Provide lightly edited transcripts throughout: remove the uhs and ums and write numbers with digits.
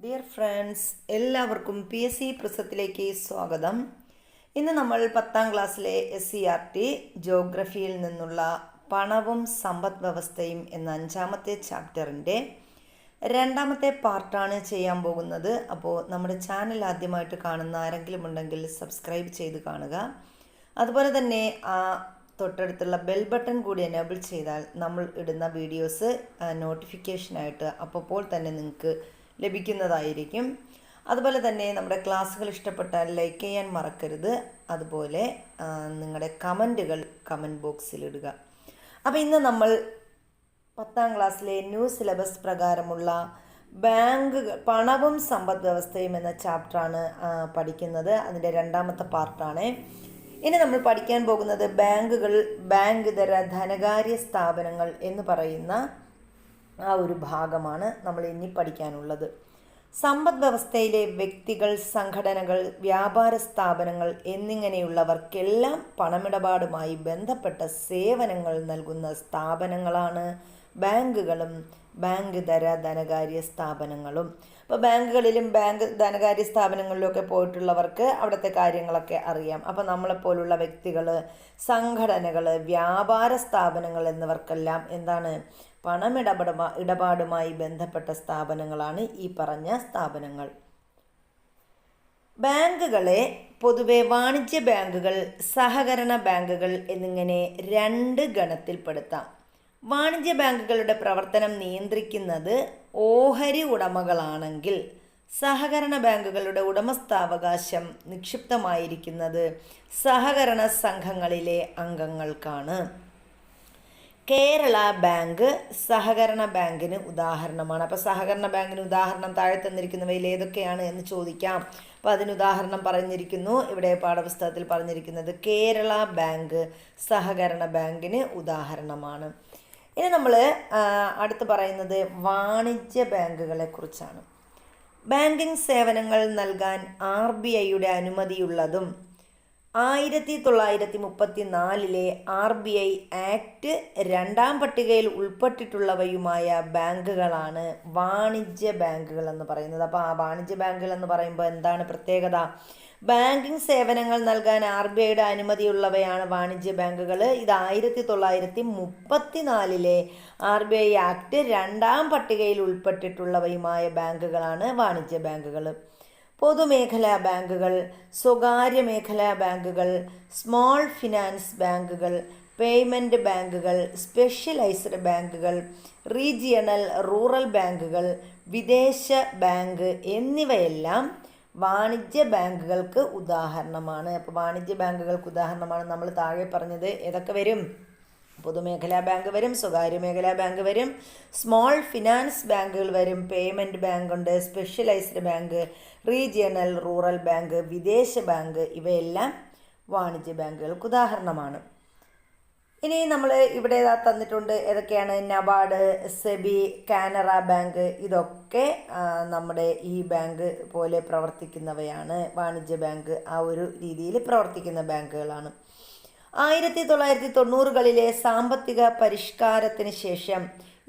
Dear friends, എല്ലാവർക്കും PSC പ്രിസത്തിലേക്ക് സ്വാഗതം. ഇന്ന് നമ്മൾ 10ാം ക്ലാസ്സിലെ SCERT ജോഗ്രഫിയിൽ നിന്നുള്ള പണവും സമ്പദ് വ്യവസ്ഥയും എന്ന 5ാമത്തെ ചാപ്റ്ററിൻ്റെ 2ാമത്തെ പാർട്ടാണ് ചെയ്യാൻ പോകുന്നത്. അപ്പോൾ നമ്മുടെ ചാനൽ ആദ്യമായിട്ട് കാണുന്ന ആരെങ്കിലും ഉണ്ടെങ്കിൽ സബ്സ്ക്രൈബ് ചെയ്ത് കാണുക. അതുപോലെ തന്നെ തൊട്ടടുത്തുള്ള ബെൽ ബട്ടൺ കൂടി എനേബിൾ ചെയ്താൽ നമ്മൾ ഇടുന്ന വീഡിയോസ് നോട്ടിഫിക്കേഷനായിട്ട് അപ്പോൾ തന്നെ നിങ്ങൾക്ക് ലഭിക്കുന്നതായിരിക്കും. അതുപോലെ തന്നെ നമ്മുടെ ക്ലാസ്സുകൾ ഇഷ്ടപ്പെട്ടാൽ ലൈക്ക് ചെയ്യാൻ മറക്കരുത്. അതുപോലെ നിങ്ങളുടെ കമൻറ്റുകൾ കമൻറ്റ് ബോക്സിൽ ഇടുക. അപ്പോൾ ഇന്ന് നമ്മൾ 10ാം ക്ലാസ്സിലെ ന്യൂ സിലബസ് പ്രകാരമുള്ള പണവും സമ്പദ് വ്യവസ്ഥയും എന്ന ചാപ്റ്ററാണ് പഠിക്കുന്നത്. അതിൻ്റെ 2ാമത്തെ പാർട്ടാണ്. ഇനി നമ്മൾ പഠിക്കാൻ പോകുന്നത് ബാങ്ക് ഇതര ധനകാര്യ സ്ഥാപനങ്ങൾ എന്ന് പറയുന്ന ആ ഒരു ഭാഗമാണ് നമ്മൾ ഇനി പഠിക്കാനുള്ളത്. സമ്പദ് വ്യവസ്ഥയിലെ വ്യക്തികൾ, സംഘടനകൾ, വ്യാപാര സ്ഥാപനങ്ങൾ എന്നിങ്ങനെയുള്ളവർക്കെല്ലാം പണമിടപാടുമായി ബന്ധപ്പെട്ട സേവനങ്ങൾ നൽകുന്ന സ്ഥാപനങ്ങളാണ് ബാങ്കുകളും ബാങ്കിതര ധനകാര്യ സ്ഥാപനങ്ങളും. അപ്പോൾ ബാങ്കുകളിലും ധനകാര്യ സ്ഥാപനങ്ങളിലൊക്കെ പോയിട്ടുള്ളവർക്ക് അവിടുത്തെ കാര്യങ്ങളൊക്കെ അറിയാം. അപ്പോൾ നമ്മളെപ്പോലുള്ള വ്യക്തികൾ, സംഘടനകൾ, വ്യാപാര സ്ഥാപനങ്ങൾ എന്നിവർക്കെല്ലാം എന്താണ് ഇടപാടുമായി ബന്ധപ്പെട്ട സ്ഥാപനങ്ങളാണ് ഈ പറഞ്ഞ സ്ഥാപനങ്ങൾ. ബാങ്കുകളെ പൊതുവെ വാണിജ്യ ബാങ്കുകൾ, സഹകരണ ബാങ്കുകൾ എന്നിങ്ങനെ 2 ഗണത്തിൽപ്പെടുത്താം. വാണിജ്യ ബാങ്കുകളുടെ പ്രവർത്തനം നിയന്ത്രിക്കുന്നത് ഓഹരി ഉടമകളാണെങ്കിൽ സഹകരണ ബാങ്കുകളുടെ ഉടമസ്ഥാവകാശം നിക്ഷിപ്തമായിരിക്കുന്നത് സഹകരണ സംഘങ്ങളിലെ അംഗങ്ങൾക്കാണ്. കേരള ബാങ്ക് സഹകരണ ബാങ്കിന് ഉദാഹരണമാണ്. അപ്പോൾ സഹകരണ ബാങ്കിന് ഉദാഹരണം താഴെ തന്നിരിക്കുന്നവയിൽ ഏതൊക്കെയാണ് എന്ന് ചോദിക്കാം. അപ്പോൾ അതിന് ഉദാഹരണം പറഞ്ഞിരിക്കുന്നു. ഇവിടെ പാഠപുസ്തകത്തിൽ പറഞ്ഞിരിക്കുന്നത് കേരള ബാങ്ക് സഹകരണ ബാങ്കിന് ഉദാഹരണമാണ്. ഇനി നമ്മൾ അടുത്ത് പറയുന്നത് വാണിജ്യ ബാങ്കുകളെ കുറിച്ചാണ്. ബാങ്കിങ് സേവനങ്ങൾ നൽകാൻ RBIയുടെ അനുമതിയുള്ളതും 1934 RBI ആക്ട് 2ാം പട്ടികയിൽ ഉൾപ്പെട്ടിട്ടുള്ളവയുമായ ബാങ്കുകളാണ് വാണിജ്യ ബാങ്കുകൾ എന്ന് പറയുന്നത്. അപ്പോൾ ആ വാണിജ്യ ബാങ്കുകൾ എന്ന് പറയുമ്പോൾ എന്താണ് പ്രത്യേകത? ബാങ്കിങ് സേവനങ്ങൾ നൽകാൻ RBIയുടെ അനുമതിയുള്ളവയാണ് വാണിജ്യ ബാങ്കുകൾ. ഇത് 1934 RBI ആക്ട് 2ാം പട്ടികയിൽ ഉൾപ്പെട്ടിട്ടുള്ളവയുമായ ബാങ്കുകളാണ് വാണിജ്യ ബാങ്കുകൾ. പൊതുമേഖലാ ബാങ്കുകൾ, സ്വകാര്യ മേഖലാ ബാങ്കുകൾ, സ്മോൾ ഫിനാൻസ് ബാങ്കുകൾ, പേയ്മെൻറ്റ് ബാങ്കുകൾ, സ്പെഷ്യലൈസ്ഡ് ബാങ്കുകൾ, റീജിയണൽ റൂറൽ ബാങ്കുകൾ, വിദേശ ബാങ്ക് എന്നിവയെല്ലാം വാണിജ്യ ബാങ്കുകൾക്ക് ഉദാഹരണമാണ്. അപ്പോൾ വാണിജ്യ ബാങ്കുകൾക്ക് ഉദാഹരണമാണ് നമ്മൾ താഴെ പറഞ്ഞത്. ഏതൊക്കെ വരും? പൊതുമേഖലാ ബാങ്ക് വരും, സ്വകാര്യ മേഖലാ ബാങ്ക് വരും, സ്മോൾ ഫിനാൻസ് ബാങ്കുകൾ വരും, പേയ്മെൻറ്റ് ബാങ്ക് ഉണ്ട്, specialised bank, regional rural bank, വിദേശ ബാങ്ക്, ഇവയെല്ലാം വാണിജ്യ ബാങ്കുകൾക്ക് ഉദാഹരണമാണ്. ഇനി നമ്മൾ ഇവിടെ തന്നിട്ടുണ്ട് ഏതൊക്കെയാണ്? നബാർഡ്, സെബി, കാനറ ബാങ്ക്, ഇതൊക്കെ നമ്മുടെ ഈ ബാങ്ക് പോലെ പ്രവർത്തിക്കുന്നവയാണ്. വാണിജ്യ ബാങ്ക് ആ ഒരു രീതിയിൽ പ്രവർത്തിക്കുന്ന ബാങ്കുകളാണ്. 1990കളിലെ സാമ്പത്തിക പരിഷ്കാരത്തിന് ശേഷം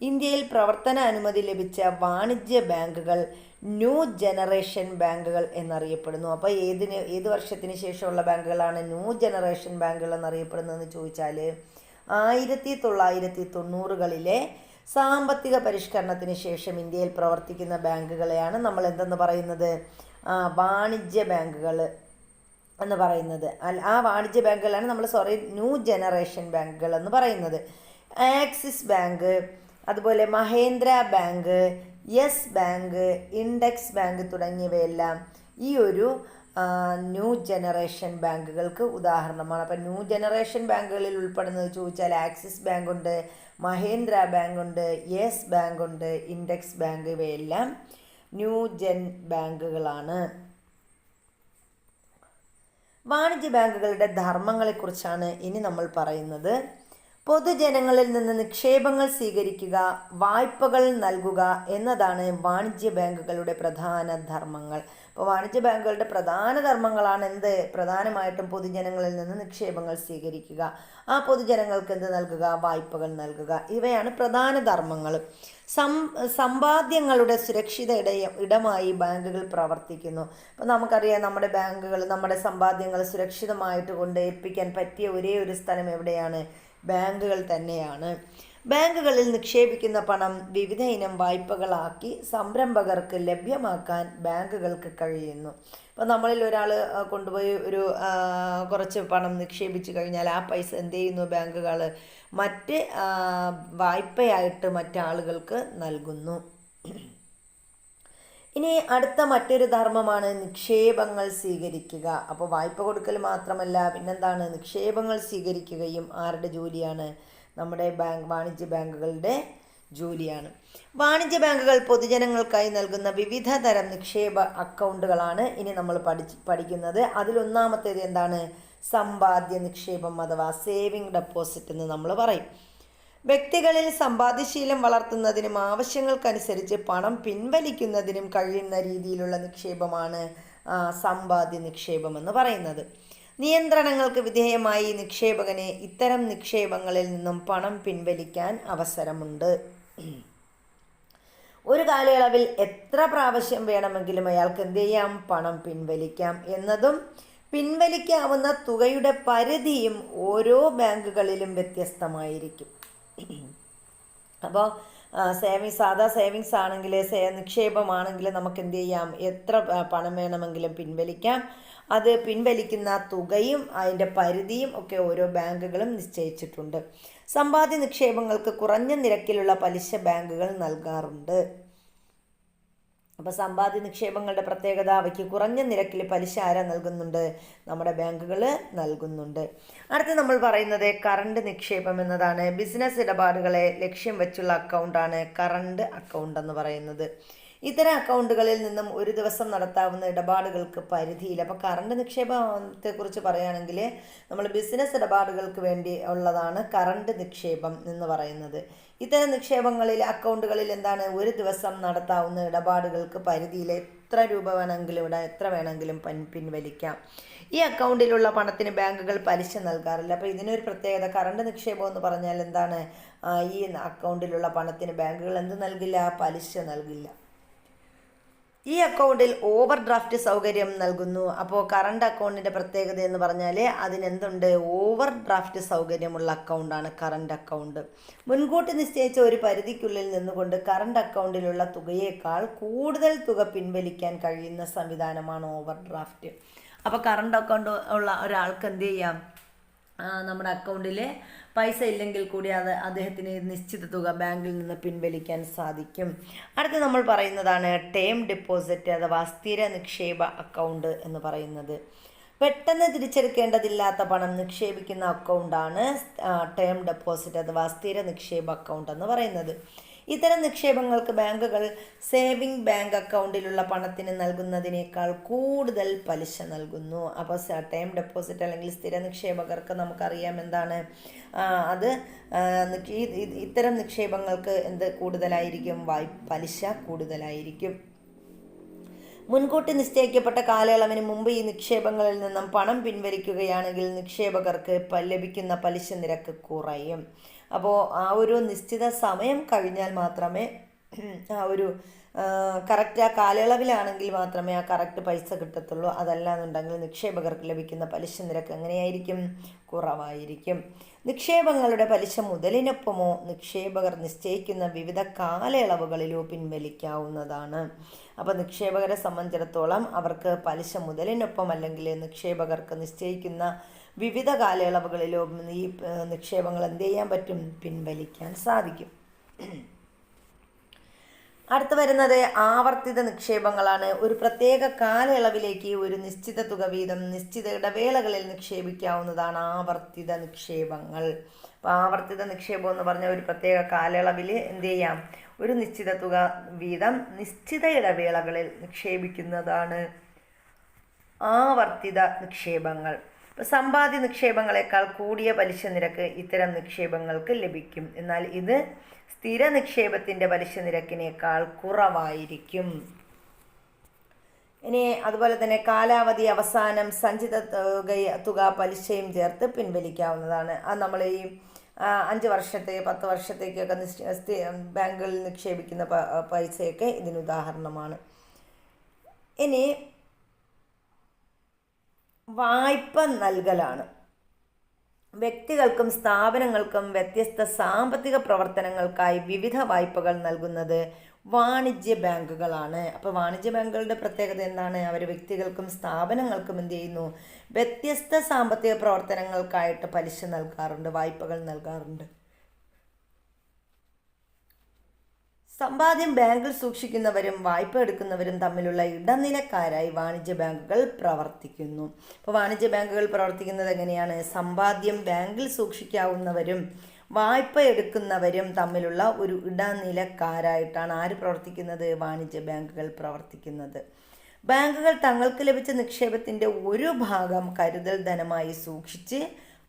ഇന്ത്യയിൽ പ്രവർത്തന അനുമതി ലഭിച്ച വാണിജ്യ ബാങ്കുകൾ ന്യൂ ജനറേഷൻ ബാങ്കുകൾ എന്നറിയപ്പെടുന്നു. അപ്പോൾ ഏത് വർഷത്തിന് ശേഷമുള്ള ബാങ്കുകളാണ് ന്യൂ ജനറേഷൻ ബാങ്കുകൾ എന്നറിയപ്പെടുന്നതെന്ന് ചോദിച്ചാൽ 1990കളിലെ സാമ്പത്തിക പരിഷ്കരണത്തിന് ശേഷം ഇന്ത്യയിൽ പ്രവർത്തിക്കുന്ന ബാങ്കുകളെയാണ് നമ്മൾ എന്തെന്ന് പറയുന്നത്? വാണിജ്യ ബാങ്കുകൾ എന്ന് പറയുന്നത്. ആ വാണിജ്യ ബാങ്കുകളാണ് നമ്മൾ ന്യൂ ജനറേഷൻ ബാങ്കുകൾ എന്ന് പറയുന്നത്. ആക്സിസ് ബാങ്ക്, അതുപോലെ Mahendra bank, yes bank, index bank തുടങ്ങിയവയെല്ലാം ഈ ഒരു ന്യൂ ജനറേഷൻ ബാങ്കുകൾക്ക് ഉദാഹരണമാണ്. അപ്പം ന്യൂ ജനറേഷൻ ബാങ്കുകളിൽ ഉൾപ്പെടുന്നത് ചോദിച്ചാൽ ആക്സിസ് ബാങ്ക് ഉണ്ട്, മഹേന്ദ്ര ബാങ്ക് ഉണ്ട്, യെസ് ബാങ്ക് ഉണ്ട്, ഇൻഡെക്സ് ബാങ്ക്, ഇവയെല്ലാം ന്യൂ ജൻ ബാങ്കുകളാണ്. വാണിജ്യ ബാങ്കുകളുടെ ധർമ്മങ്ങളെക്കുറിച്ചാണ് ഇനി നമ്മൾ പറയുന്നത്. പൊതുജനങ്ങളിൽ നിന്ന് നിക്ഷേപങ്ങൾ സ്വീകരിക്കുക, വായ്പകൾ നൽകുക എന്നതാണ് വാണിജ്യ ബാങ്കുകളുടെ പ്രധാന ധർമ്മങ്ങൾ. അപ്പോൾ വാണിജ്യ ബാങ്കുകളുടെ പ്രധാന ധർമ്മങ്ങളാണ് എന്ത്? പ്രധാനമായിട്ടും പൊതുജനങ്ങളിൽ നിന്ന് നിക്ഷേപങ്ങൾ സ്വീകരിക്കുക, ആ പൊതുജനങ്ങൾക്ക് എന്ത് നൽകുക? വായ്പകൾ നൽകുക. ഇവയാണ് പ്രധാന ധർമ്മങ്ങൾ. സമ്പാദ്യങ്ങളുടെ സുരക്ഷിത ഇടമായി ബാങ്കുകൾ പ്രവർത്തിക്കുന്നു. അപ്പോൾ നമുക്കറിയാം, നമ്മുടെ ബാങ്കുകൾ നമ്മുടെ സമ്പാദ്യങ്ങൾ സുരക്ഷിതമായിട്ട് കൊണ്ട് എത്തിക്കാൻ പറ്റിയ ഒരേ ഒരു സ്ഥലം എവിടെയാണ്? ബാങ്കുകൾ തന്നെയാണ്. ബാങ്കുകളിൽ നിക്ഷേപിക്കുന്ന പണം വിവിധ ഇനം വായ്പകളാക്കി സംരംഭകർക്ക് ലഭ്യമാക്കാൻ ബാങ്കുകൾക്ക് കഴിയുന്നു. അപ്പോൾ നമ്മളിൽ ഒരാൾ കൊണ്ടുപോയി ഒരു കുറച്ച് പണം നിക്ഷേപിച്ചു കഴിഞ്ഞാൽ ആ പൈസ എന്ത് ചെയ്യുന്നു? ബാങ്കുകൾ മറ്റ് വായ്പയായിട്ട് മറ്റാളുകൾക്ക് നൽകുന്നു. ഇനി അടുത്ത മറ്റൊരു ധർമ്മമാണ് നിക്ഷേപങ്ങൾ സ്വീകരിക്കുക. അപ്പോൾ വായ്പ കൊടുക്കൽ മാത്രമല്ല, പിന്നെന്താണ്? നിക്ഷേപങ്ങൾ സ്വീകരിക്കുകയും ആരുടെ ജോലിയാണ്? നമ്മുടെ വാണിജ്യ ബാങ്കുകളുടെ ജോലിയാണ്. വാണിജ്യ ബാങ്കുകൾ പൊതുജനങ്ങൾക്കായി നൽകുന്ന വിവിധ തരം നിക്ഷേപ അക്കൗണ്ടുകളാണ് ഇനി നമ്മൾ പഠിക്കുന്നത്. അതിലൊന്നാമത്തേത് എന്താണ്? സമ്പാദ്യ നിക്ഷേപം അഥവാ സേവിങ് ഡെപ്പോസിറ്റ് എന്ന് നമ്മൾ പറയും. വ്യക്തികളിൽ സമ്പാദ്യശീലം വളർത്തുന്നതിനും ആവശ്യങ്ങൾക്കനുസരിച്ച് പണം പിൻവലിക്കുന്നതിനും കഴിയുന്ന രീതിയിലുള്ള നിക്ഷേപമാണ് സമ്പാദ്യ നിക്ഷേപം എന്ന് പറയുന്നത്. നിയന്ത്രണങ്ങൾക്ക് വിധേയമായി നിക്ഷേപകന് ഇത്തരം നിക്ഷേപങ്ങളിൽ നിന്നും പണം പിൻവലിക്കാൻ അവസരമുണ്ട്. ഒരു കാലയളവിൽ എത്ര പ്രാവശ്യം വേണമെങ്കിലും അയാൾക്ക് എന്ത് ചെയ്യാം? പണം പിൻവലിക്കാം എന്നതും പിൻവലിക്കാവുന്ന തുകയുടെ പരിധിയും ഓരോ ബാങ്കുകളിലും വ്യത്യസ്തമായിരിക്കും. അപ്പോൾ സാധാ സേവിങ്സ് ആണെങ്കിൽ, നിക്ഷേപമാണെങ്കിൽ നമുക്ക് എന്ത് ചെയ്യാം? എത്ര പണം വേണമെങ്കിലും പിൻവലിക്കാം. അത് പിൻവലിക്കുന്ന തുകയും അതിൻ്റെ പരിധിയും ഒക്കെ ഓരോ ബാങ്കുകളും നിശ്ചയിച്ചിട്ടുണ്ട്. സമ്പാദ്യ നിക്ഷേപങ്ങൾക്ക് കുറഞ്ഞ നിരക്കിലുള്ള പലിശ ബാങ്കുകൾ നൽകാറുണ്ട്. അപ്പോൾ സമ്പാദ്യ നിക്ഷേപങ്ങളുടെ പ്രത്യേകത, അവയ്ക്ക് കുറഞ്ഞ നിരക്കിൽ പലിശ ആരാ നൽകുന്നുണ്ട്? നമ്മുടെ ബാങ്കുകൾ നൽകുന്നുണ്ട്. അടുത്ത് നമ്മൾ പറയുന്നത് കറണ്ട് നിക്ഷേപം എന്നതാണ്. ബിസിനസ് ഇടപാടുകളെ ലക്ഷ്യം വെച്ചുള്ള അക്കൗണ്ടാണ് കറണ്ട് അക്കൗണ്ട് എന്ന് പറയുന്നത്. ഇത്തരം അക്കൗണ്ടുകളിൽ നിന്നും ഒരു ദിവസം നടത്താവുന്ന ഇടപാടുകൾക്ക് പരിധിയില്ല. അപ്പോൾ കറണ്ട് നിക്ഷേപത്തെക്കുറിച്ച് പറയുകയാണെങ്കിൽ നമ്മൾ ബിസിനസ് ഇടപാടുകൾക്ക് വേണ്ടി ഉള്ളതാണ് കറണ്ട് നിക്ഷേപം എന്ന് പറയുന്നത്. ഇത്തരം നിക്ഷേപങ്ങളിൽ അക്കൗണ്ടുകളിൽ എന്താണ്? ഒരു ദിവസം നടത്താവുന്ന ഇടപാടുകൾക്ക് പരിധിയിൽ എത്ര രൂപ വേണമെങ്കിലും എത്ര വേണമെങ്കിലും പിൻവലിക്കാം. ഈ അക്കൗണ്ടിലുള്ള പണത്തിന് ബാങ്കുകൾ പലിശ നൽകാറില്ല. അപ്പോൾ ഇതിനൊരു പ്രത്യേകത, കറണ്ട് നിക്ഷേപം എന്ന് പറഞ്ഞാൽ എന്താണ്? ഈ അക്കൗണ്ടിലുള്ള പണത്തിന് ബാങ്കുകൾ എന്ത് നൽകില്ല? പലിശ നൽകില്ല. ഈ അക്കൗണ്ടിൽ ഓവർ ഡ്രാഫ്റ്റ് സൗകര്യം നൽകുന്നു. അപ്പോൾ കറണ്ട് അക്കൗണ്ടിൻ്റെ പ്രത്യേകത എന്ന് പറഞ്ഞാൽ അതിനെന്തുണ്ട്? ഓവർ ഡ്രാഫ്റ്റ് സൗകര്യമുള്ള അക്കൗണ്ടാണ് കറണ്ട് അക്കൗണ്ട്. മുൻകൂട്ടി നിശ്ചയിച്ച ഒരു പരിധിക്കുള്ളിൽ നിന്നുകൊണ്ട് കറണ്ട് അക്കൗണ്ടിലുള്ള തുകയേക്കാൾ കൂടുതൽ തുക പിൻവലിക്കാൻ കഴിയുന്ന സംവിധാനമാണ് ഓവർ ഡ്രാഫ്റ്റ്. അപ്പോൾ കറണ്ട് അക്കൗണ്ട് ഉള്ള ഒരാൾക്ക് എന്ത് ചെയ്യാം? നമ്മുടെ അക്കൗണ്ടിൽ പൈസ ഇല്ലെങ്കിൽ കൂടി അദ്ദേഹത്തിന് നിശ്ചിത തുക ബാങ്കിൽ നിന്ന് പിൻവലിക്കാൻ സാധിക്കും. അടുത്ത് നമ്മൾ പറയുന്നതാണ് ടേം ഡെപ്പോസിറ്റ് അഥവാ സ്ഥിര നിക്ഷേപ അക്കൗണ്ട് എന്ന് പറയുന്നത്. പെട്ടെന്ന് തിരിച്ചെടുക്കേണ്ടതില്ലാത്ത പണം നിക്ഷേപിക്കുന്ന അക്കൗണ്ടാണ് ടേം ഡെപ്പോസിറ്റ് അഥവാ സ്ഥിര നിക്ഷേപ അക്കൗണ്ട് എന്ന് പറയുന്നത്. ഇത്തരം നിക്ഷേപങ്ങൾക്ക് ബാങ്കുകൾ സേവിങ് ബാങ്ക് അക്കൗണ്ടിലുള്ള പണത്തിന് നൽകുന്നതിനേക്കാൾ കൂടുതൽ പലിശ നൽകുന്നു. അപ്പോൾ ടൈം ഡെപ്പോസിറ്റ് അല്ലെങ്കിൽ സ്ഥിര നിക്ഷേപകർക്ക് നമുക്കറിയാം എന്താണ് അത് ഇത്തരം നിക്ഷേപങ്ങൾക്ക് എന്ത് കൂടുതലായിരിക്കും? പലിശ കൂടുതലായിരിക്കും. മുൻകൂട്ടി നിശ്ചയിക്കപ്പെട്ട കാലയളവിന് മുമ്പ് ഈ നിക്ഷേപങ്ങളിൽ നിന്നും പണം പിൻവലിക്കുകയാണെങ്കിൽ നിക്ഷേപകർക്ക് ലഭിക്കുന്ന പലിശ നിരക്ക് കുറയും. അപ്പോൾ ആ ഒരു നിശ്ചിത സമയം കഴിഞ്ഞാൽ മാത്രമേ കറക്റ്റ് ആ കാലയളവിലാണെങ്കിൽ മാത്രമേ ആ കറക്റ്റ് പൈസ കിട്ടത്തുള്ളൂ. അതല്ലാന്നുണ്ടെങ്കിൽ നിക്ഷേപകർക്ക് ലഭിക്കുന്ന പലിശ നിരക്ക് എങ്ങനെയായിരിക്കും? കുറവായിരിക്കും. നിക്ഷേപങ്ങളുടെ പലിശ മുതലിനൊപ്പമോ നിക്ഷേപകർ നിശ്ചയിക്കുന്ന വിവിധ കാലയളവുകളിലോ പിൻവലിക്കാവുന്നതാണ്. അപ്പോൾ നിക്ഷേപകരെ സംബന്ധിച്ചിടത്തോളം അവർക്ക് പലിശ മുതലിനൊപ്പം അല്ലെങ്കിൽ നിക്ഷേപകർക്ക് നിശ്ചയിക്കുന്ന വിവിധ കാലയളവുകളിലോ ഈ നിക്ഷേപങ്ങൾ എന്ത് ചെയ്യാൻ പറ്റും? പിൻവലിക്കാൻ സാധിക്കും. അടുത്ത് വരുന്നത് ആവർത്തിത നിക്ഷേപങ്ങളാണ്. ഒരു പ്രത്യേക കാലയളവിലേക്ക് ഒരു നിശ്ചിത തുക വീതം നിശ്ചിത ഇടവേളകളിൽ നിക്ഷേപിക്കാവുന്നതാണ് ആവർത്തിത നിക്ഷേപങ്ങൾ. അപ്പോൾ ആവർത്തിത നിക്ഷേപം എന്ന് പറഞ്ഞാൽ ഒരു പ്രത്യേക കാലയളവിൽ എന്ത് ചെയ്യാം? ഒരു നിശ്ചിത തുക വീതം നിശ്ചിത ഇടവേളകളിൽ നിക്ഷേപിക്കുന്നതാണ് ആവർത്തിത നിക്ഷേപങ്ങൾ. സമ്പാദ്യ നിക്ഷേപങ്ങളെക്കാൾ കൂടിയ പലിശ നിരക്ക് ഇത്തരം നിക്ഷേപങ്ങൾക്ക് ലഭിക്കും. എന്നാൽ ഇത് സ്ഥിര നിക്ഷേപത്തിൻ്റെ പലിശ നിരക്കിനേക്കാൾ കുറവായിരിക്കും. ഇനി അതുപോലെ തന്നെ കാലാവധി അവസാനം സഞ്ചിത തുക പലിശയും ചേർത്ത് പിൻവലിക്കാവുന്നതാണ്. അത് നമ്മൾ ഈ 5 വർഷത്തേക്ക് 10 വർഷത്തേക്കൊക്കെ ബാങ്കുകളിൽ നിക്ഷേപിക്കുന്ന പൈസയൊക്കെ ഇതിന് ഉദാഹരണമാണ്. ഇനി വായ്പ നൽകലാണ്. വ്യക്തികൾക്കും സ്ഥാപനങ്ങൾക്കും വ്യത്യസ്ത സാമ്പത്തിക പ്രവർത്തനങ്ങൾക്കായി വിവിധ വായ്പകൾ നൽകുന്നത് വാണിജ്യ ബാങ്കുകളാണ്. അപ്പോൾ വാണിജ്യ ബാങ്കുകളുടെ പ്രത്യേകത എന്താണ്? അവർ വ്യക്തികൾക്കും സ്ഥാപനങ്ങൾക്കും എന്ത് ചെയ്യുന്നു? വ്യത്യസ്ത സാമ്പത്തിക പ്രവർത്തനങ്ങൾക്കായിട്ട് പലിശ നൽകാറുണ്ട്, വായ്പകൾ നൽകാറുണ്ട്. സമ്പാദ്യം ബാങ്കിൽ സൂക്ഷിക്കുന്നവരും വായ്പ എടുക്കുന്നവരും തമ്മിലുള്ള ഇടനിലക്കാരായി വാണിജ്യ ബാങ്കുകൾ പ്രവർത്തിക്കുന്നു. അപ്പോൾ വാണിജ്യ ബാങ്കുകൾ പ്രവർത്തിക്കുന്നത് എങ്ങനെയാണ്? സമ്പാദ്യം ബാങ്കിൽ സൂക്ഷിക്കാവുന്നവരും വായ്പ എടുക്കുന്നവരും തമ്മിലുള്ള ഒരു ഇടനിലക്കാരായിട്ടാണ് ആര് പ്രവർത്തിക്കുന്നത്? വാണിജ്യ ബാങ്കുകൾ പ്രവർത്തിക്കുന്നത്. ബാങ്കുകൾ തങ്ങൾക്ക് ലഭിച്ച നിക്ഷേപത്തിൻ്റെ ഒരു ഭാഗം കരുതൽ ധനമായി സൂക്ഷിച്ച്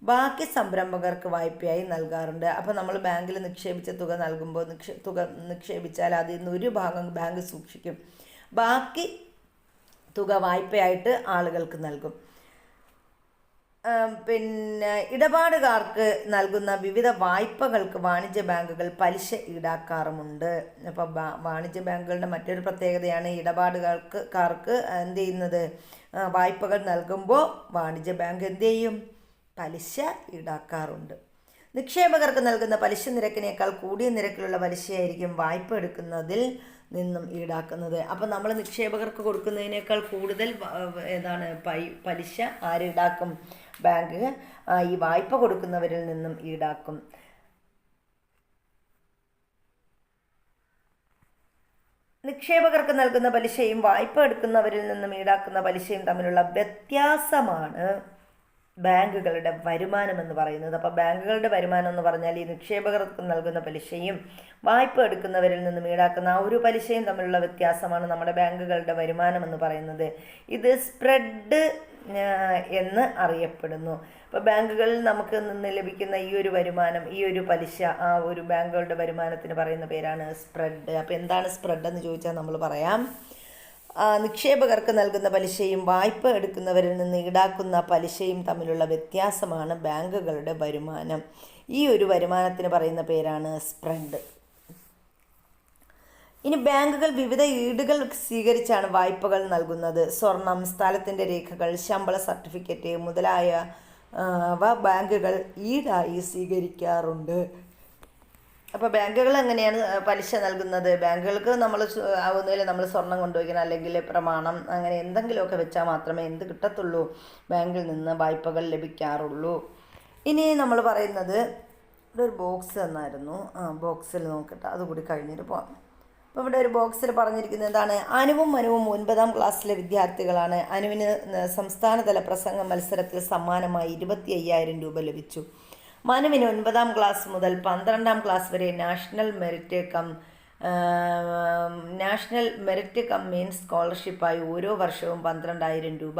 ബാക്കി സംരംഭകർക്ക് വായ്പയായി നൽകാറുണ്ട്. അപ്പോൾ നമ്മൾ ബാങ്കിൽ നിക്ഷേപിച്ച തുക നൽകുമ്പോൾ നിക്ഷേപിച്ചാൽ അതിൽ നിന്ന് ഒരു ഭാഗം ബാങ്ക് സൂക്ഷിക്കും, ബാക്കി തുക വായ്പയായിട്ട് ആളുകൾക്ക് നൽകും. പിന്നെ ഇടപാടുകാർക്ക് നൽകുന്ന വിവിധ വായ്പകൾക്ക് വാണിജ്യ ബാങ്കുകൾ പലിശ ഈടാക്കാറുമുണ്ട്. അപ്പോൾ വാണിജ്യ ബാങ്കുകളുടെ മറ്റൊരു പ്രത്യേകതയാണ് ഇടപാടുകാർക്ക് എന്ത് ചെയ്യുന്നത്? വായ്പകൾ നൽകുമ്പോൾ വാണിജ്യ ബാങ്ക് എന്ത് ചെയ്യും? പലിശ ഈടാക്കാറുണ്ട്. നിക്ഷേപകർക്ക് നൽകുന്ന പലിശ നിരക്കിനേക്കാൾ കൂടിയ നിരക്കിലുള്ള പലിശയായിരിക്കും വായ്പ എടുക്കുന്നതിൽ നിന്നും ഈടാക്കുന്നത്. അപ്പം നമ്മൾ നിക്ഷേപകർക്ക് കൊടുക്കുന്നതിനേക്കാൾ കൂടുതൽ ഏതാണ് പലിശ ആര് ഈടാക്കും? ബാങ്ക് ഈ വായ്പ കൊടുക്കുന്നവരിൽ നിന്നും ഈടാക്കും. നിക്ഷേപകർക്ക് നൽകുന്ന പലിശയും വായ്പ എടുക്കുന്നവരിൽ നിന്നും ഈടാക്കുന്ന പലിശയും തമ്മിലുള്ള വ്യത്യാസമാണ് ബാങ്കുകളുടെ വരുമാനം എന്ന് പറയുന്നത്. അപ്പോൾ ബാങ്കുകളുടെ വരുമാനം എന്ന് പറഞ്ഞാൽ ഈ നിക്ഷേപകർക്ക് നൽകുന്ന പലിശയും വായ്പ എടുക്കുന്നവരിൽ നിന്നും ഈടാക്കുന്ന ആ ഒരു പലിശയും തമ്മിലുള്ള വ്യത്യാസമാണ് നമ്മുടെ ബാങ്കുകളുടെ വരുമാനം എന്ന് പറയുന്നത്. ഇത് സ്പ്രെഡ് എന്ന് അറിയപ്പെടുന്നു. അപ്പോൾ ബാങ്കുകളിൽ നമുക്ക് നിന്ന് ലഭിക്കുന്ന ഈ ഒരു വരുമാനം, ഈ ഒരു പലിശ, ആ ഒരു ബാങ്കുകളുടെ വരുമാനത്തിന് പറയുന്ന പേരാണ് സ്പ്രെഡ്. അപ്പോൾ എന്താണ് സ്പ്രെഡ് എന്ന് ചോദിച്ചാൽ നമ്മൾ പറയാം, നിക്ഷേപകർക്ക് നൽകുന്ന പലിശയും വായ്പ എടുക്കുന്നവരിൽ നിന്ന് ഈടാക്കുന്ന പലിശയും തമ്മിലുള്ള വ്യത്യാസമാണ് ബാങ്കുകളുടെ വരുമാനം. ഈ ഒരു വരുമാനത്തിന് പറയുന്ന പേരാണ് സ്പ്രെഡ്. ഇനി ബാങ്കുകൾ വിവിധ ഈടുകൾ സ്വീകരിച്ചാണ് വായ്പകൾ നൽകുന്നത്. സ്വർണം, സ്ഥലത്തിൻ്റെ രേഖകൾ, ശമ്പള സർട്ടിഫിക്കറ്റ് മുതലായവ ബാങ്കുകൾ ഈടായി സ്വീകരിക്കാറുണ്ട്. അപ്പോൾ ബാങ്കുകൾ എങ്ങനെയാണ് പലിശ നൽകുന്നത്? ബാങ്കുകൾക്ക് ഒന്നുമില്ല, നമ്മൾ സ്വർണം കൊണ്ടുപോയിക്കണം, അല്ലെങ്കിൽ പ്രമാണം, അങ്ങനെ എന്തെങ്കിലുമൊക്കെ വെച്ചാൽ മാത്രമേ എന്ത് കിട്ടത്തുള്ളൂ? ബാങ്കിൽ നിന്ന് വായ്പകൾ ലഭിക്കാറുള്ളൂ. ഇനി നമ്മൾ പറയുന്നത് ഇവിടെ ഒരു ബോക്സ് തന്നായിരുന്നു, ബോക്സിൽ നോക്കട്ടെ, അതുകൂടി കഴിഞ്ഞിട്ട് പോകാം. അപ്പോൾ ഇവിടെ ഒരു ബോക്സിൽ പറഞ്ഞിരിക്കുന്നത് എന്താണ്? അനുവും മനുവും 9ാം ക്ലാസ്സിലെ വിദ്യാർത്ഥികളാണ്. അനുവിന് സംസ്ഥാനതല പ്രസംഗ മത്സരത്തിൽ സമ്മാനമായി 25,000 രൂപ ലഭിച്ചു. മനുവിന് 9ാം ക്ലാസ് മുതൽ 12ാം ക്ലാസ് വരെ നാഷണൽ മെറിറ്റ് കം മെയിൻ സ്കോളർഷിപ്പായി ഓരോ വർഷവും 12,000 രൂപ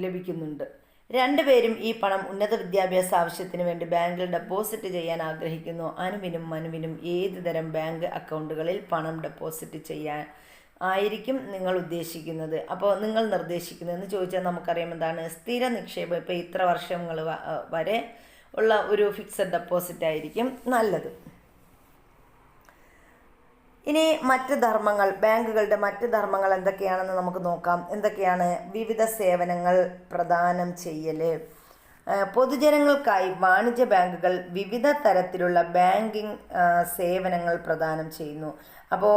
ലഭിക്കുന്നുണ്ട്. രണ്ടുപേരും ഈ പണം ഉന്നത വിദ്യാഭ്യാസ ആവശ്യത്തിന് വേണ്ടി ബാങ്കിൽ ഡെപ്പോസിറ്റ് ചെയ്യാൻ ആഗ്രഹിക്കുന്നു. അനുവിനും മനുവിനും ഏത് തരം ബാങ്ക് അക്കൗണ്ടുകളിൽ പണം ഡെപ്പോസിറ്റ് ചെയ്യാൻ ആയിരിക്കും നിങ്ങൾ ഉദ്ദേശിക്കുന്നത്? അപ്പോൾ നിങ്ങൾ നിർദ്ദേശിക്കുന്നതെന്ന് ചോദിച്ചാൽ നമുക്കറിയാം എന്താണ്? സ്ഥിര നിക്ഷേപം. ഇപ്പോൾ ഇത്ര വർഷങ്ങൾ വരെ ഉള്ള ഒരു ഫിക്സഡ് ഡെപ്പോസിറ്റ് ആയിരിക്കും നല്ലത്. ഇനി മറ്റ് ധർമ്മങ്ങൾ, ബാങ്കുകളുടെ മറ്റ് ധർമ്മങ്ങൾ എന്തൊക്കെയാണെന്ന് നമുക്ക് നോക്കാം. എന്തൊക്കെയാണ്? വിവിധ സേവനങ്ങൾ പ്രദാനം ചെയ്യൽ. പൊതുജനങ്ങൾക്കായി വാണിജ്യ ബാങ്കുകൾ വിവിധ തരത്തിലുള്ള ബാങ്കിങ് സേവനങ്ങൾ പ്രദാനം ചെയ്യുന്നു. അപ്പോൾ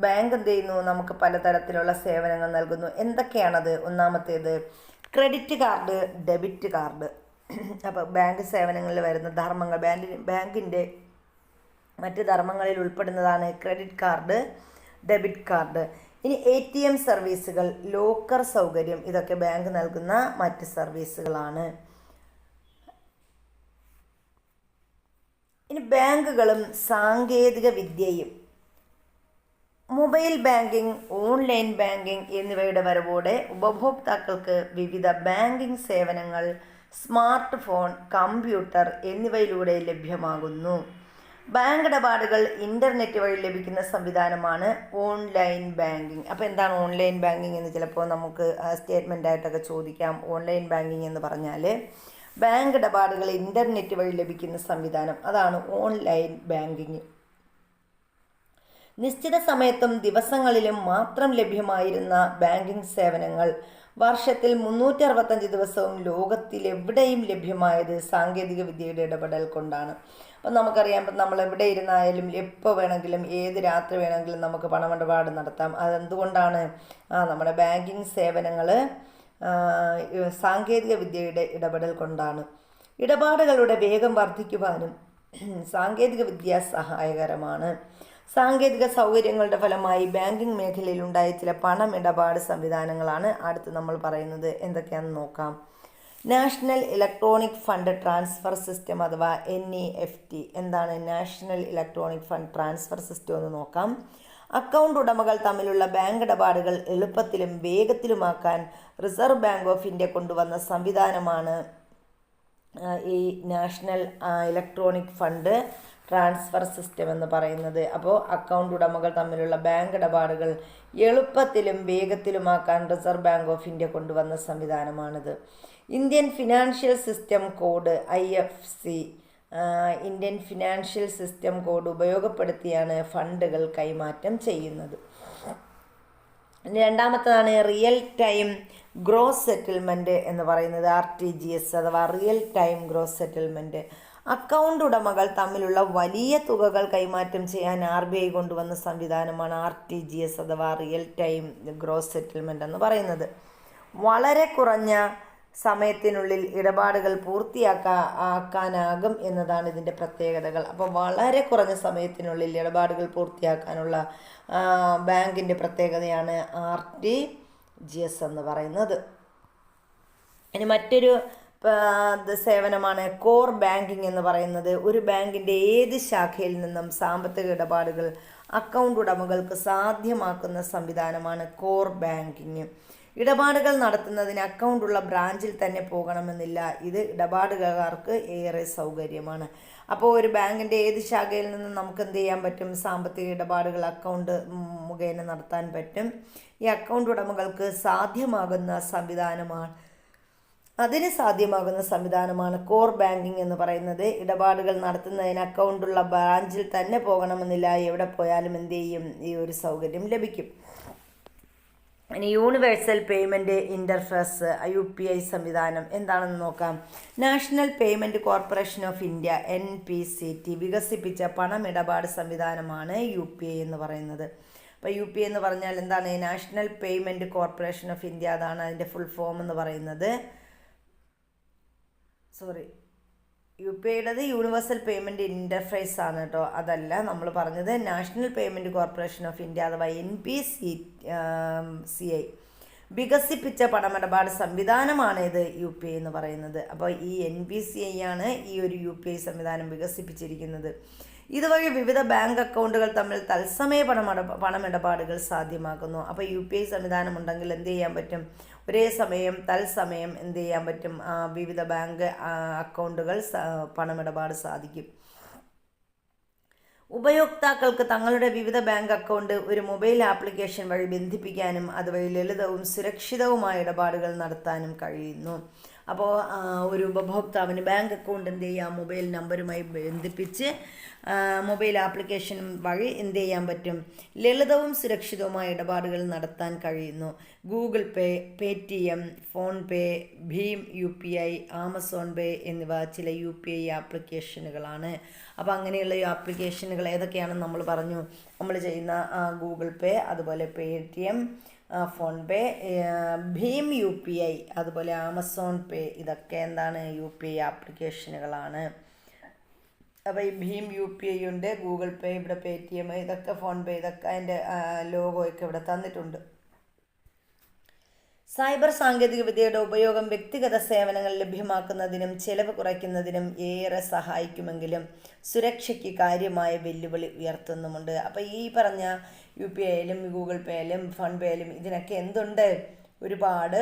ബാങ്ക് എന്ത് ചെയ്യുന്നു? നമുക്ക് പലതരത്തിലുള്ള സേവനങ്ങൾ നൽകുന്നു. എന്തൊക്കെയാണത്? ഒന്നാമത്തേത് ക്രെഡിറ്റ് കാർഡ്, ഡെബിറ്റ് കാർഡ്. അപ്പോൾ ബാങ്ക് സേവനങ്ങളിൽ വരുന്ന ധർമ്മങ്ങൾ, ബാങ്കിൻ്റെ മറ്റ് ധർമ്മങ്ങളിൽ ഉൾപ്പെടുന്നതാണ് ക്രെഡിറ്റ് കാർഡ്, ഡെബിറ്റ് കാർഡ്. ഇനി ATM സർവീസുകൾ, ലോക്കർ സൗകര്യം, ഇതൊക്കെ ബാങ്ക് നൽകുന്ന മറ്റ് സർവീസുകളാണ്. ഇനി ബാങ്കുകളും സാങ്കേതിക വിദ്യയും മൊബൈൽ ബാങ്കിംഗ്, ഓൺലൈൻ ബാങ്കിംഗ് എന്നിവയുടെ വരവോടെ ഉപഭോക്താക്കൾക്ക് വിവിധ ബാങ്കിംഗ് സേവനങ്ങൾ സ്മാർട്ട് ഫോൺ, കമ്പ്യൂട്ടർ എന്നിവയിലൂടെ ലഭ്യമാകുന്നു. ബാങ്ക് ഇടപാടുകൾ ഇൻ്റർനെറ്റ് വഴി ലഭിക്കുന്ന സംവിധാനമാണ് ഓൺലൈൻ ബാങ്കിങ്. അപ്പോൾ എന്താണ് ഓൺലൈൻ ബാങ്കിങ് എന്ന് ചിലപ്പോൾ നമുക്ക് സ്റ്റേറ്റ്മെൻ്റ് ആയിട്ടൊക്കെ ചോദിക്കാം. ഓൺലൈൻ ബാങ്കിങ് എന്ന് പറഞ്ഞാൽ ബാങ്ക് ഇടപാടുകൾ ഇൻ്റർനെറ്റ് വഴി ലഭിക്കുന്ന സംവിധാനം, അതാണ് ഓൺലൈൻ ബാങ്കിങ്. നിശ്ചിത സമയത്തും ദിവസങ്ങളിലും മാത്രം ലഭ്യമായിരുന്ന ബാങ്കിംഗ് സേവനങ്ങൾ വർഷത്തിൽ 365 ദിവസവും ലോകത്തിലെവിടെയും ലഭ്യമായത് സാങ്കേതിക വിദ്യയുടെ ഇടപെടൽ കൊണ്ടാണ്. അപ്പം നമുക്കറിയാം, ഇപ്പം നമ്മൾ എവിടെ ഇരുന്നായാലും എപ്പോൾ വേണമെങ്കിലും ഏത് രാത്രി വേണമെങ്കിലും നമുക്ക് പണമിടപാട് നടത്താം. അതെന്തുകൊണ്ടാണ്? നമ്മുടെ ബാങ്കിങ് സേവനങ്ങൾ സാങ്കേതിക വിദ്യയുടെ ഇടപെടൽ കൊണ്ടാണ്. ഇടപാടുകളുടെ വേഗം വർദ്ധിക്കുവാനും സാങ്കേതിക വിദ്യ സഹായകരമാണ്. സാങ്കേതിക സൗകര്യങ്ങളുടെ ഫലമായി ബാങ്കിംഗ് മേഖലയിലുണ്ടായ ചില പണമിടപാട് സംവിധാനങ്ങളാണ് അടുത്ത് നമ്മൾ പറയുന്നത്. എന്തൊക്കെയാണെന്ന് നോക്കാം. National electronic fund transfer system അഥവാ NEFT. എന്താണ് national electronic fund transfer system എന്ന് നോക്കാം. അക്കൗണ്ട് ഉടമകൾ തമ്മിലുള്ള ബാങ്ക് ഇടപാടുകൾ എളുപ്പത്തിലും വേഗത്തിലുമാക്കാൻ റിസർവ് ബാങ്ക് ഓഫ് ഇന്ത്യ കൊണ്ടുവന്ന സംവിധാനമാണ് ഈ national electronic fund transfer system എന്ന് പറയുന്നത്. അപ്പോൾ അക്കൗണ്ട് ഉടമകൾ തമ്മിലുള്ള ബാങ്ക് ഇടപാടുകൾ എളുപ്പത്തിലും വേഗത്തിലുമാക്കാൻ റിസർവ് ബാങ്ക് ഓഫ് ഇന്ത്യ കൊണ്ടുവന്ന സംവിധാനമാണിത്. Indian financial system code IFC, Indian financial system code ഉപയോഗപ്പെടുത്തിയാണ് ഫണ്ടുകൾ കൈമാറ്റം ചെയ്യുന്നത്. രണ്ടാമത്തേതാണ് റിയൽ ടൈം ഗ്രോസ് സെറ്റിൽമെൻറ്റ് എന്ന് പറയുന്നത്, RTGS അഥവാ real time gross settlement. Account ഉടമകൾ തമ്മിലുള്ള വലിയ തുകകൾ കൈമാറ്റം ചെയ്യാൻ RBI കൊണ്ടുവന്ന സംവിധാനമാണ് RTGS അഥവാ റിയൽ ടൈം ഗ്രോസ് സെറ്റിൽമെൻറ്റ് എന്ന് പറയുന്നത്. വളരെ കുറഞ്ഞ സമയത്തിനുള്ളിൽ ഇടപാടുകൾ പൂർത്തിയാക്കാനാകും എന്നതാണ് ഇതിൻ്റെ പ്രത്യേകതകൾ. അപ്പോൾ വളരെ കുറഞ്ഞ സമയത്തിനുള്ളിൽ ഇടപാടുകൾ പൂർത്തിയാക്കാനുള്ള ബാങ്കിൻ്റെ പ്രത്യേകതയാണ് RTGS എന്ന് പറയുന്നത്. ഇനി മറ്റൊരു സേവനമാണ് കോർ ബാങ്കിങ് എന്ന് പറയുന്നത്. ഒരു ബാങ്കിൻ്റെ ഏത് ശാഖയിൽ നിന്നും സാമ്പത്തിക ഇടപാടുകൾ അക്കൗണ്ട് ഉടമകൾക്ക് സാധ്യമാക്കുന്ന സംവിധാനമാണ് കോർ ബാങ്കിങ്. ഇടപാടുകൾ നടത്തുന്നതിന് അക്കൗണ്ടുള്ള ബ്രാഞ്ചിൽ തന്നെ പോകണമെന്നില്ല. ഇത് ഇടപാടുകാർക്ക് ഏറെ സൗകര്യമാണ്. അപ്പോൾ ഒരു ബാങ്കിൻ്റെ ഏത് ശാഖയിൽ നിന്നും നമുക്ക് എന്ത് ചെയ്യാൻ പറ്റും? സാമ്പത്തിക ഇടപാടുകൾ അക്കൗണ്ട് മുഖേന നടത്താൻ പറ്റും. ഈ അക്കൗണ്ട് ഉടമകൾക്ക് സാധ്യമാകുന്ന സംവിധാനമാണ് കോർ ബാങ്കിങ് എന്ന് പറയുന്നത്. ഇടപാടുകൾ നടത്തുന്നതിന് അക്കൗണ്ടുള്ള ബ്രാഞ്ചിൽ തന്നെ പോകണമെന്നില്ല. എവിടെ പോയാലും എന്ത് ചെയ്യും? ഈ ഒരു സൗകര്യം ലഭിക്കും. ഇനി യൂണിവേഴ്സൽ പേയ്മെൻറ്റ് ഇൻ്റർഫേസ് UPI സംവിധാനം എന്താണെന്ന് നോക്കാം. National payment corporation of India NPCT വികസിപ്പിച്ച പണമിടപാട് സംവിധാനമാണ് UPI എന്ന് പറയുന്നത്. അപ്പോൾ UPI എന്ന് പറഞ്ഞാൽ എന്താണ്? National payment corporation of India, അതാണ് അതിൻ്റെ ഫുൾ ഫോം എന്ന് പറയുന്നത്. UPIയുടേത് യൂണിവേഴ്സൽ പേയ്മെൻറ്റ് ഇൻ്റർഫേസ് ആണ് കേട്ടോ, അതല്ല നമ്മൾ പറഞ്ഞത്. National payment corporation of India അഥവാ NPCI വികസിപ്പിച്ച പണമിടപാട് സംവിധാനമാണ് ഇത് UPI എന്ന് പറയുന്നത്. അപ്പോൾ ഈ NPCI ആണ് ഈ ഒരു UPI സംവിധാനം വികസിപ്പിച്ചിരിക്കുന്നത്. ഇതുവഴി വിവിധ ബാങ്ക് അക്കൗണ്ടുകൾ തമ്മിൽ തത്സമയ പണമിടപാടുകൾ സാധ്യമാക്കുന്നു. അപ്പോൾ UPI സംവിധാനം ഉണ്ടെങ്കിൽ എന്ത് ചെയ്യാൻ പറ്റും? ഒരേ സമയം തത്സമയം എന്ത് ചെയ്യാൻ പറ്റും? വിവിധ ബാങ്ക് അക്കൗണ്ടുകൾ പണമിടപാട് സാധിക്കും. ഉപയോക്താക്കൾക്ക് തങ്ങളുടെ വിവിധ ബാങ്ക് അക്കൗണ്ട് ഒരു മൊബൈൽ ആപ്ലിക്കേഷൻ വഴി ബന്ധിപ്പിക്കാനും അതുവഴി ലളിതവും സുരക്ഷിതവുമായ ഇടപാടുകൾ നടത്താനും കഴിയുന്നു. അപ്പോൾ ഒരു ഉപഭോക്താവിന് ബാങ്ക് അക്കൗണ്ട് എന്ത് ചെയ്യാം? മൊബൈൽ നമ്പറുമായി ബന്ധിപ്പിച്ച് മൊബൈൽ ആപ്ലിക്കേഷൻ വഴി എന്ത് ചെയ്യാൻ പറ്റും? ലളിതവും സുരക്ഷിതവുമായ ഇടപാടുകൾ നടത്താൻ കഴിയുന്നു. Google Pay, Paytm, PhonePe, Bhim UPI, Amazon Pay എന്നിവ ചില UPI ആപ്ലിക്കേഷനുകളാണ്. അപ്പോൾ അങ്ങനെയുള്ള ഈ ആപ്ലിക്കേഷനുകൾ ഏതൊക്കെയാണെന്ന് നമ്മൾ പറഞ്ഞു. നമ്മൾ ചെയ്യുന്ന ഗൂഗിൾ പേ, അതുപോലെ Paytm, PhonePe, Bhim UPI, അതുപോലെ ആമസോൺ പേ, ഇതൊക്കെ എന്താണ്? UPI ആപ്ലിക്കേഷനുകളാണ്. അപ്പോൾ ഈ ഭീം UPI ഉണ്ട്, ഗൂഗിൾ പേ, ഇവിടെ പേടിഎം, ഇതൊക്കെ ഫോൺ പേ, ഇതൊക്കെ അതിൻ്റെ ലോഗോയൊക്കെ ഇവിടെ തന്നിട്ടുണ്ട്. സൈബർ സാങ്കേതികവിദ്യയുടെ ഉപയോഗം വ്യക്തിഗത സേവനങ്ങൾ ലഭ്യമാക്കുന്നതിനും ചെലവ് കുറയ്ക്കുന്നതിനും ഏറെ സഹായിക്കുമെങ്കിലും സുരക്ഷയ്ക്ക് കാര്യമായ വെല്ലുവിളി ഉയർത്തുന്നുമുണ്ട്. അപ്പോൾ ഈ പറഞ്ഞ UPI ആയാലും ഗൂഗിൾ പേ ആയാലും ഫോൺ പേ ആയാലും ഇതിനൊക്കെ എന്തുണ്ട്, ഒരുപാട്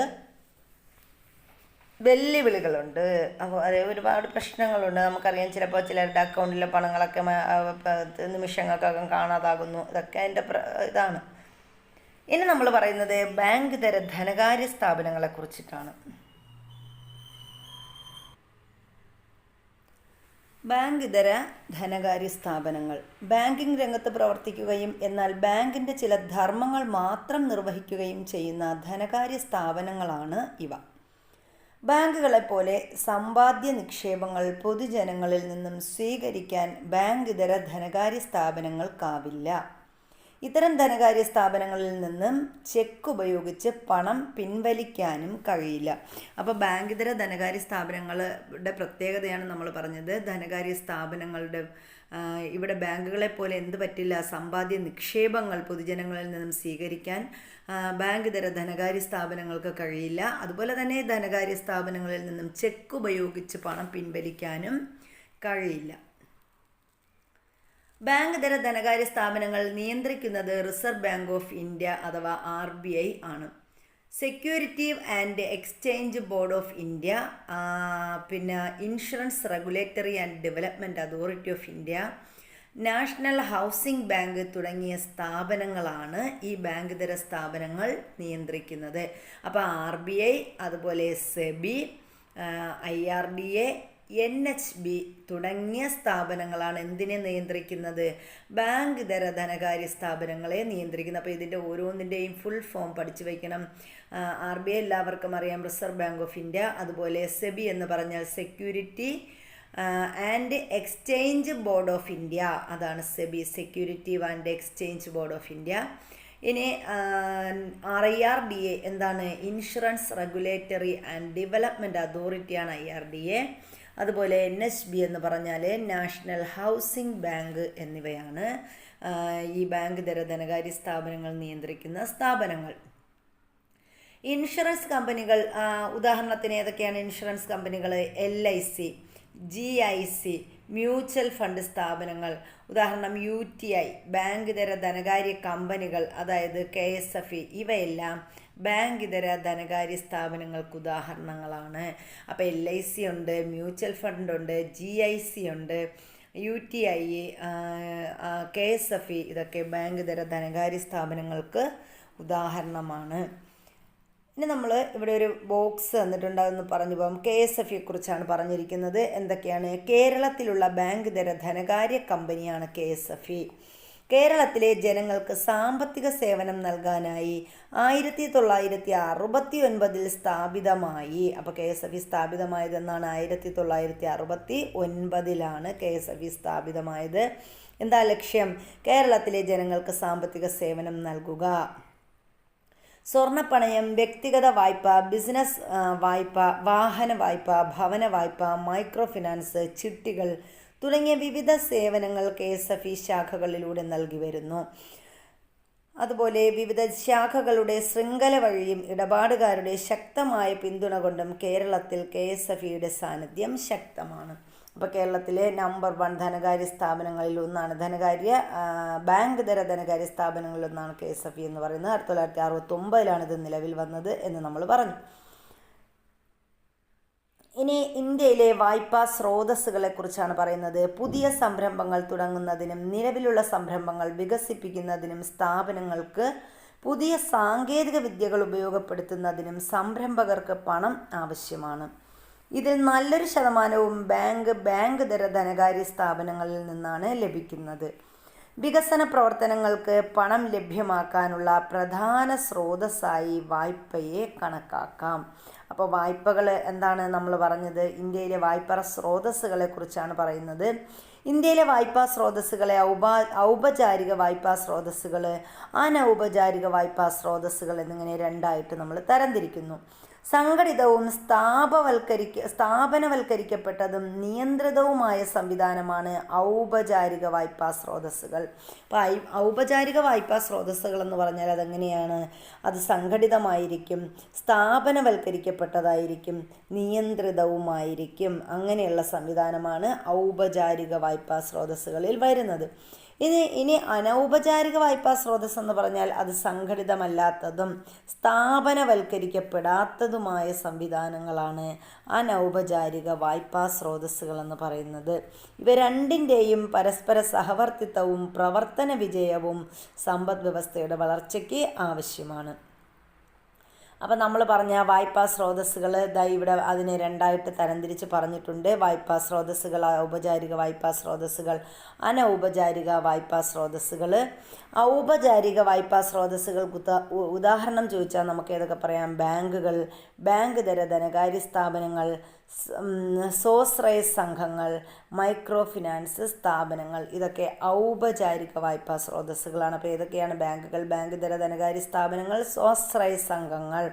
വെല്ലുവിളികളുണ്ട്. അപ്പോൾ അത് ഒരുപാട് പ്രശ്നങ്ങളുണ്ട്. നമുക്കറിയാം, ചിലപ്പോൾ ചിലരുടെ അക്കൗണ്ടിലെ പണങ്ങളൊക്കെ നിമിഷങ്ങൾക്കകം കാണാതാകുന്നു. ഇതൊക്കെ അതിൻ്റെ ഇതാണ്. ഇനി നമ്മൾ പറയുന്നത് ബാങ്ക് ഇതര ധനകാര്യ സ്ഥാപനങ്ങളെ കുറിച്ചിട്ടാണ്. ബാങ്ക് ഇതര ധനകാര്യ സ്ഥാപനങ്ങൾ ബാങ്കിംഗ് രംഗത്ത് പ്രവർത്തിക്കുകയും എന്നാൽ ബാങ്കിൻ്റെ ചില ധർമ്മങ്ങൾ മാത്രം നിർവഹിക്കുകയും ചെയ്യുന്ന ധനകാര്യ സ്ഥാപനങ്ങളാണ് ഇവ. ബാങ്കുകളെപ്പോലെ സമ്പാദ്യ നിക്ഷേപങ്ങൾ പൊതുജനങ്ങളിൽ നിന്നും സ്വീകരിക്കാൻ ബാങ്ക് ഇതര ധനകാര്യ സ്ഥാപനങ്ങൾക്കാവില്ല. ഇത്തരം ധനകാര്യ സ്ഥാപനങ്ങളിൽ നിന്നും ചെക്ക് ഉപയോഗിച്ച് പണം പിൻവലിക്കാനും കഴിയില്ല. അപ്പോൾ ബാങ്കിതര ധനകാര്യ സ്ഥാപനങ്ങളുടെ പ്രത്യേകതയാണ് നമ്മൾ പറഞ്ഞത്. ധനകാര്യ സ്ഥാപനങ്ങളുടെ ഇവിടെ ബാങ്കുകളെ പോലെ എന്ത് പറ്റില്ല, സമ്പാദ്യ നിക്ഷേപങ്ങൾ പൊതുജനങ്ങളിൽ നിന്നും സ്വീകരിക്കാൻ ബാങ്കിതര ധനകാര്യ സ്ഥാപനങ്ങൾക്ക് കഴിയില്ല. അതുപോലെ തന്നെ ധനകാര്യ സ്ഥാപനങ്ങളിൽ നിന്നും ചെക്ക് ഉപയോഗിച്ച് പണം പിൻവലിക്കാനും കഴിയില്ല. ബാങ്ക് ഇതര ധനകാര്യ സ്ഥാപനങ്ങൾ നിയന്ത്രിക്കുന്നത് റിസർവ് ബാങ്ക് ഓഫ് ഇന്ത്യ അഥവാ RBI ആണ്. Securities and exchange board of India, പിന്നെ insurance regulatory and development authority of India, national housing bank തുടങ്ങിയ സ്ഥാപനങ്ങളാണ് ഈ ബാങ്ക് ഇതര സ്ഥാപനങ്ങൾ നിയന്ത്രിക്കുന്നത്. അപ്പോൾ RBI, അതുപോലെ SEBI, IRDA, NHB തുടങ്ങിയ സ്ഥാപനങ്ങളാണ് എന്തിനെ നിയന്ത്രിക്കുന്നത്, ബാങ്ക് ഇതര ധനകാര്യ സ്ഥാപനങ്ങളെ നിയന്ത്രിക്കുന്നത്. അപ്പോൾ ഇതിൻ്റെ ഓരോന്നിൻ്റെയും ഫുൾ ഫോം പഠിച്ചു വയ്ക്കണം. RBI എല്ലാവർക്കും അറിയാം, റിസർവ് ബാങ്ക് ഓഫ് ഇന്ത്യ. അതുപോലെ SEBI എന്ന് പറഞ്ഞാൽ security and exchange board of India, അതാണ് SEBI, securities and exchange board of India. ഇനി IRDA എന്താണ്, ഇൻഷുറൻസ് റെഗുലേറ്ററി ആൻഡ് ഡെവലപ്മെൻറ്റ് അതോറിറ്റിയാണ് IRDA. അതുപോലെ NHB എന്ന് പറഞ്ഞാൽ നാഷണൽ ഹൗസിംഗ് ബാങ്ക് എന്നിവയാണ് ഈ ബാങ്ക് ഇതര ധനകാര്യ സ്ഥാപനങ്ങൾ നിയന്ത്രിക്കുന്ന സ്ഥാപനങ്ങൾ. ഇൻഷുറൻസ് കമ്പനികൾ, ഉദാഹരണത്തിന് ഏതൊക്കെയാണ് ഇൻഷുറൻസ് കമ്പനികൾ? LIC, GIC, മ്യൂച്വൽ ഫണ്ട് സ്ഥാപനങ്ങൾ, ഉദാഹരണം UTI, ബാങ്ക് ഇതര ധനകാര്യ കമ്പനികൾ, അതായത് KSFE, ഇവയെല്ലാം ബാങ്ക് ഇതര ധനകാര്യ സ്ഥാപനങ്ങൾക്ക് ഉദാഹരണങ്ങളാണ്. അപ്പോൾ LIC ഉണ്ട്, മ്യൂച്വൽ ഫണ്ട് ഉണ്ട്, GIC ഉണ്ട്, UTI, KSFE, ഇതൊക്കെ ബാങ്ക് ഇതര ധനകാര്യ സ്ഥാപനങ്ങൾക്ക് ഉദാഹരണമാണ്. ഇനി നമ്മൾ ഇവിടെ ഒരു ബോക്സ് തന്നിട്ടുണ്ടാകുമെന്ന് പറഞ്ഞു പോകാം. KSFE കുറിച്ചാണ് പറഞ്ഞിരിക്കുന്നത്. എന്തൊക്കെയാണ്? കേരളത്തിലുള്ള ബാങ്ക് ഇതര ധനകാര്യ കമ്പനിയാണ് KSFE. കേരളത്തിലെ ജനങ്ങൾക്ക് സാമ്പത്തിക സേവനം നൽകാനായി 1969 സ്ഥാപിതമായി. അപ്പോൾ KSFE സ്ഥാപിതമായതെന്നാണ് 1969 KSFE സ്ഥാപിതമായത്. എന്താ ലക്ഷ്യം? കേരളത്തിലെ ജനങ്ങൾക്ക് സാമ്പത്തിക സേവനം നൽകുക. സ്വർണ്ണപ്പണയം, വ്യക്തിഗത വായ്പ, ബിസിനസ് വായ്പ, വാഹന വായ്പ, ഭവന വായ്പ, മൈക്രോ ഫിനാൻസ്, ചിട്ടികൾ തുടങ്ങിയ വിവിധ സേവനങ്ങൾ KSFE ശാഖകളിലൂടെ നൽകി വരുന്നു. അതുപോലെ വിവിധ ശാഖകളുടെ ശൃംഖല വഴിയും ഇടപാടുകാരുടെ ശക്തമായ പിന്തുണ കൊണ്ടും കേരളത്തിൽ KSFEയുടെ സാന്നിധ്യം ശക്തമാണ്. അപ്പോൾ കേരളത്തിലെ നമ്പർ 1 ധനകാര്യ സ്ഥാപനങ്ങളിൽ ഒന്നാണ്, ബാങ്ക് ഇതര ധനകാര്യ സ്ഥാപനങ്ങളിൽ ഒന്നാണ് KSFE എന്ന് പറയുന്നത്. 1969 ഇത് നിലവിൽ വന്നത് എന്ന് നമ്മൾ പറഞ്ഞു. ഇനി ഇന്ത്യയിലെ വായ്പാ സ്രോതസ്സുകളെ കുറിച്ചാണ് പറയുന്നത്. പുതിയ സംരംഭങ്ങൾ തുടങ്ങുന്നതിനും നിലവിലുള്ള സംരംഭങ്ങൾ വികസിപ്പിക്കുന്നതിനും സ്ഥാപനങ്ങൾക്ക് പുതിയ സാങ്കേതിക വിദ്യകൾ ഉപയോഗപ്പെടുത്തുന്നതിനും സംരംഭകർക്ക് പണം ആവശ്യമാണ്. ഇതിൽ നല്ലൊരു ശതമാനവും ബാങ്ക് ഇതര ധനകാര്യ സ്ഥാപനങ്ങളിൽ നിന്നാണ് ലഭിക്കുന്നത്. വികസന പ്രവർത്തനങ്ങൾക്ക് പണം ലഭ്യമാക്കാനുള്ള പ്രധാന സ്രോതസ്സായി വായ്പയെ കണക്കാക്കാം. അപ്പോൾ വായ്പകൾ എന്താണ് നമ്മൾ പറഞ്ഞത്? ഇന്ത്യയിലെ വായ്പാ സ്രോതസ്സുകളെ കുറിച്ചാണ് പറയുന്നത്. ഇന്ത്യയിലെ വായ്പാ സ്രോതസ്സുകളെ ഔപചാരിക വായ്പാ സ്രോതസ്സുകൾ, അനൗപചാരിക വായ്പാ സ്രോതസ്സുകൾ എന്നിങ്ങനെ രണ്ടായിട്ട് നമ്മൾ തരംതിരിക്കുന്നു. സംഘടിതവും സ്ഥാപനവൽക്കരിക്കപ്പെട്ടതും നിയന്ത്രിതവുമായ സംവിധാനമാണ് ഔപചാരിക വായ്പാ സ്രോതസ്സുകൾ. അപ്പോൾ ഔപചാരിക വായ്പാ സ്രോതസ്സുകൾ എന്ന് പറഞ്ഞാൽ അതെങ്ങനെയാണ്? അത് സംഘടിതമായിരിക്കും, സ്ഥാപനവൽക്കരിക്കപ്പെട്ടതായിരിക്കും, നിയന്ത്രിതവുമായിരിക്കും. അങ്ങനെയുള്ള സംവിധാനമാണ് ഔപചാരിക വായ്പാ സ്രോതസ്സുകളിൽ വരുന്നത്. ഇനി അനൗപചാരിക വായ്പാ സ്രോതസ് എന്ന് പറഞ്ഞാൽ അത് സംഘടിതമല്ലാത്തതും സ്ഥാപനവൽക്കരിക്കപ്പെടാത്തതുമായ സംവിധാനങ്ങളാണ് അനൗപചാരിക വായ്പാ സ്രോതസ്സുകൾ എന്ന് പറയുന്നത്. ഇവ രണ്ടിൻ്റെയും പരസ്പര സഹവർത്തിത്വവും പ്രവർത്തന വിജയവും സമ്പദ് വ്യവസ്ഥയുടെ വളർച്ചയ്ക്ക് ആവശ്യമാണ്. അപ്പം നമ്മൾ പറഞ്ഞ വായ്പാ സ്രോതസ്സുകൾ ഇവിടെ അതിനെ രണ്ടായിട്ട് തരംതിരിച്ച് പറഞ്ഞിട്ടുണ്ട്. വായ്പാ സ്രോതസ്സുകൾ, ഔപചാരിക വായ്പാ സ്രോതസ്സുകൾ, അനൗപചാരിക വായ്പാ സ്രോതസ്സുകൾ. ഔപചാരിക വായ്പാ സ്രോതസ്സുകൾക്ക് ഉദാഹരണം ചോദിച്ചാൽ നമുക്ക് ഏതൊക്കെ പറയാം? ബാങ്കുകൾ, ബാങ്ക് തര ധനകാര്യ സ്ഥാപനങ്ങൾ, സ്വാശ്രയ സംഘങ്ങൾ, മൈക്രോ ഫിനാൻസ് സ്ഥാപനങ്ങൾ. ഇതൊക്കെ ഔപചാരിക വായ്പാ സ്രോതസ്സുകളാണ്. അപ്പോൾ ഏതൊക്കെയാണ്? ബാങ്കുകൾ, ബാങ്ക് തര ധനകാര്യ സ്ഥാപനങ്ങൾ, സ്വാശ്രയ സംഘങ്ങൾ,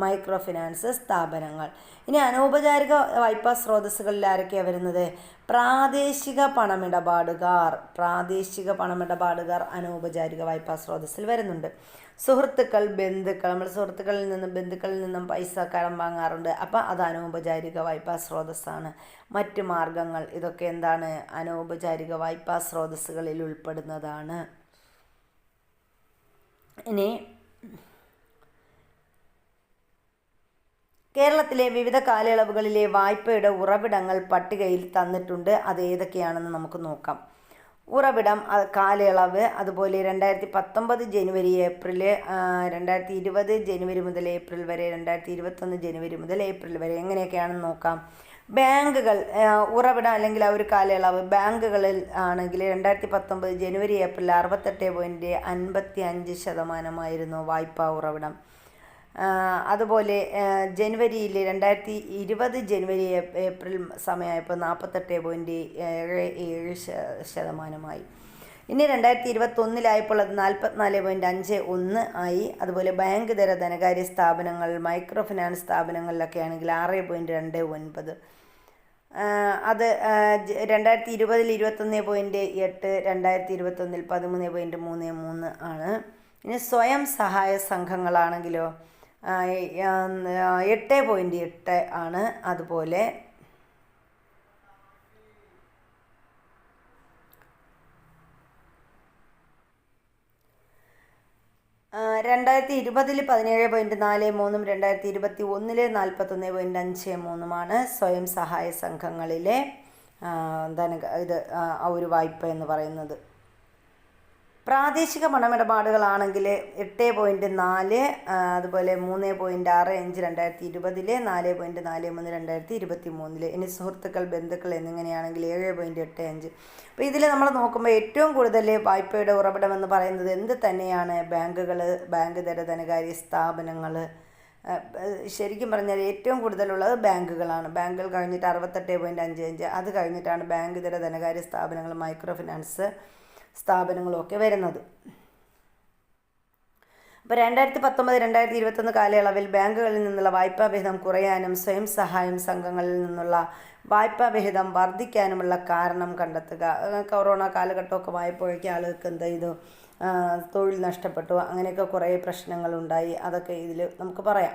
മൈക്രോ ഫിനാൻസ് സ്ഥാപനങ്ങൾ. ഇനി അനൗപചാരിക വായ്പാ സ്രോതസ്സുകളിൽ ആരൊക്കെയാണ് വരുന്നത്? പ്രാദേശിക പണമിടപാടുകാർ. പ്രാദേശിക പണമിടപാടുകാർ അനൗപചാരിക വായ്പാ സ്രോതസ്സിൽ വരുന്നുണ്ട്. സുഹൃത്തുക്കൾ, ബന്ധുക്കൾ. നമ്മൾ ബന്ധുക്കളിൽ നിന്നും പൈസ കടം വാങ്ങാറുണ്ട്. അപ്പോൾ അത് അനൗപചാരിക വായ്പാ സ്രോതസ്സാണ്. മറ്റ് മാർഗങ്ങൾ, ഇതൊക്കെ എന്താണ്? അനൗപചാരിക വായ്പാ സ്രോതസ്സുകളിൽ ഉൾപ്പെടുന്നതാണ്. ഇനി കേരളത്തിലെ വിവിധ കാലയളവുകളിലെ വായ്പയുടെ ഉറവിടങ്ങൾ പട്ടികയിൽ തന്നിട്ടുണ്ട്. അത് ഏതൊക്കെയാണെന്ന് നമുക്ക് നോക്കാം. ഉറവിടം, കാലയളവ്, അതുപോലെ 2019 ജനുവരി ഏപ്രിൽ, 2020 ജനുവരി മുതൽ ഏപ്രിൽ വരെ, 2021 ജനുവരി മുതൽ ഏപ്രിൽ വരെ, എങ്ങനെയൊക്കെയാണെന്ന് നോക്കാം. ബാങ്കുകൾ ഉറവിടം അല്ലെങ്കിൽ ആ ഒരു കാലയളവ് ബാങ്കുകളിൽ ആണെങ്കിൽ 2019 ജനുവരി ഏപ്രിൽ 68.55% വായ്പാ ഉറവിടം. അതുപോലെ ജനുവരിയിൽ 2020 ജനുവരി ഏപ്രിൽ സമയമായപ്പോൾ 48.77%. ഇനി 2021 അത് 44.51 ആയി. അതുപോലെ ബാങ്ക് തര ധനകാര്യ സ്ഥാപനങ്ങൾ, മൈക്രോ ഫിനാൻസ് സ്ഥാപനങ്ങളിലൊക്കെ ആണെങ്കിൽ 6.29. അത് 2020 21.8, 2021 13.33 ആണ്. ഇനി സ്വയം സഹായ സംഘങ്ങളാണെങ്കിലോ 8.8 ആണ്. അതുപോലെ 2020 17.43, 2021 41.53 സ്വയം സഹായ സംഘങ്ങളിലെ ഒരു വായ്പ എന്ന് പറയുന്നത്. പ്രാദേശിക പണമിടപാടുകളാണെങ്കിൽ 8.4, അതുപോലെ 3.65 2020, 4.43 2023. ഇനി സുഹൃത്തുക്കൾ, ബന്ധുക്കൾ എന്നിങ്ങനെയാണെങ്കിൽ 7.85. അപ്പോൾ ഇതിൽ നമ്മൾ നോക്കുമ്പോൾ ഏറ്റവും കൂടുതൽ വായ്പയുടെ ഉറവിടം എന്ന് പറയുന്നത് എന്ത് തന്നെയാണ്? ബാങ്കുകൾ, ബാങ്ക് തര ധനകാര്യ സ്ഥാപനങ്ങൾ. ശരിക്കും പറഞ്ഞാൽ ഏറ്റവും കൂടുതലുള്ളത് ബാങ്കുകളാണ്. ബാങ്കുകൾ കഴിഞ്ഞിട്ട് 68.55, അത് കഴിഞ്ഞിട്ടാണ് ബാങ്ക് തര ധനകാര്യ സ്ഥാപനങ്ങൾ, മൈക്രോ ഫിനാൻസ് സ്ഥാപനങ്ങളുമൊക്കെ വരുന്നത്. അപ്പോൾ 2019-2021 കാലയളവിൽ ബാങ്കുകളിൽ നിന്നുള്ള വായ്പാ വിഹിതം കുറയാനും സ്വയം സഹായം സംഘങ്ങളിൽ നിന്നുള്ള വായ്പാ വിഹിതം വർദ്ധിക്കാനുമുള്ള കാരണം കണ്ടെത്തുക. കൊറോണ കാലഘട്ടമൊക്കെ ആയപ്പോഴേക്കും ആളുകൾക്ക് എന്ത് ചെയ്തു? തൊഴിൽ നഷ്ടപ്പെട്ടു. അങ്ങനെയൊക്കെ കുറേ പ്രശ്നങ്ങളുണ്ടായി. അതൊക്കെ ഇതിൽ നമുക്ക് പറയാം.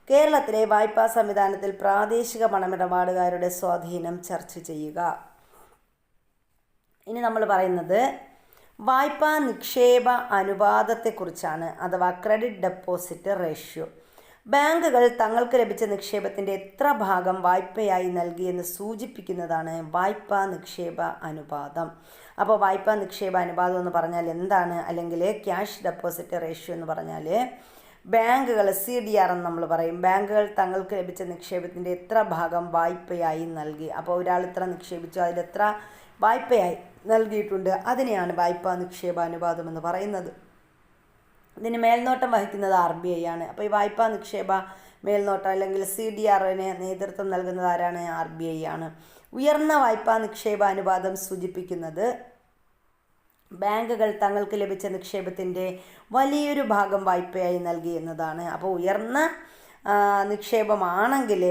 കേരളത്തിലെ വായ്പാ സംവിധാനത്തിൽ പ്രാദേശിക പണമിടപാടുകാരുടെ സ്വാധീനം ചർച്ച ചെയ്യുക. ഇനി നമ്മൾ പറയുന്നത് വായ്പാ നിക്ഷേപ അനുപാതത്തെക്കുറിച്ചാണ്, അഥവാ ക്രെഡിറ്റ് ഡെപ്പോസിറ്റ് റേഷ്യോ. ബാങ്കുകൾ തങ്ങൾക്ക് ലഭിച്ച നിക്ഷേപത്തിൻ്റെ എത്ര ഭാഗം വായ്പയായി നൽകിയെന്ന് സൂചിപ്പിക്കുന്നതാണ് വായ്പാ നിക്ഷേപ അനുപാതം. അപ്പോൾ വായ്പാ നിക്ഷേപ അനുപാതം എന്ന് പറഞ്ഞാൽ എന്താണ്? അല്ലെങ്കിൽ ക്യാഷ് ഡെപ്പോസിറ്റ് റേഷ്യോ എന്ന് പറഞ്ഞാൽ ബാങ്കുകൾ, CDR എന്ന് നമ്മൾ പറയും, ബാങ്കുകൾ തങ്ങൾക്ക് ലഭിച്ച നിക്ഷേപത്തിൻ്റെ എത്ര ഭാഗം വായ്പയായി നൽകി. അപ്പോൾ ഒരാൾ ഇത്ര നിക്ഷേപിച്ചു, അതിലെത്ര വായ്പയായി നൽകിയിട്ടുണ്ട്, അതിനെയാണ് വായ്പാ നിക്ഷേപ അനുപാതം എന്ന് പറയുന്നത്. ഇതിന് മേൽനോട്ടം വഹിക്കുന്നത് RBI ആണ്. അപ്പോൾ ഈ വായ്പാ നിക്ഷേപ മേൽനോട്ടം അല്ലെങ്കിൽ CDRന് നേതൃത്വം നൽകുന്നത് ആരാണ്? RBI ആണ്. ഉയർന്ന വായ്പാ നിക്ഷേപ അനുപാതം സൂചിപ്പിക്കുന്നത് ബാങ്കുകൾ തങ്ങൾക്ക് ലഭിച്ച നിക്ഷേപത്തിൻ്റെ വലിയൊരു ഭാഗം വായ്പയായി നൽകി എന്നതാണ്. അപ്പോൾ ഉയർന്ന നിക്ഷേപമാണെങ്കിൽ,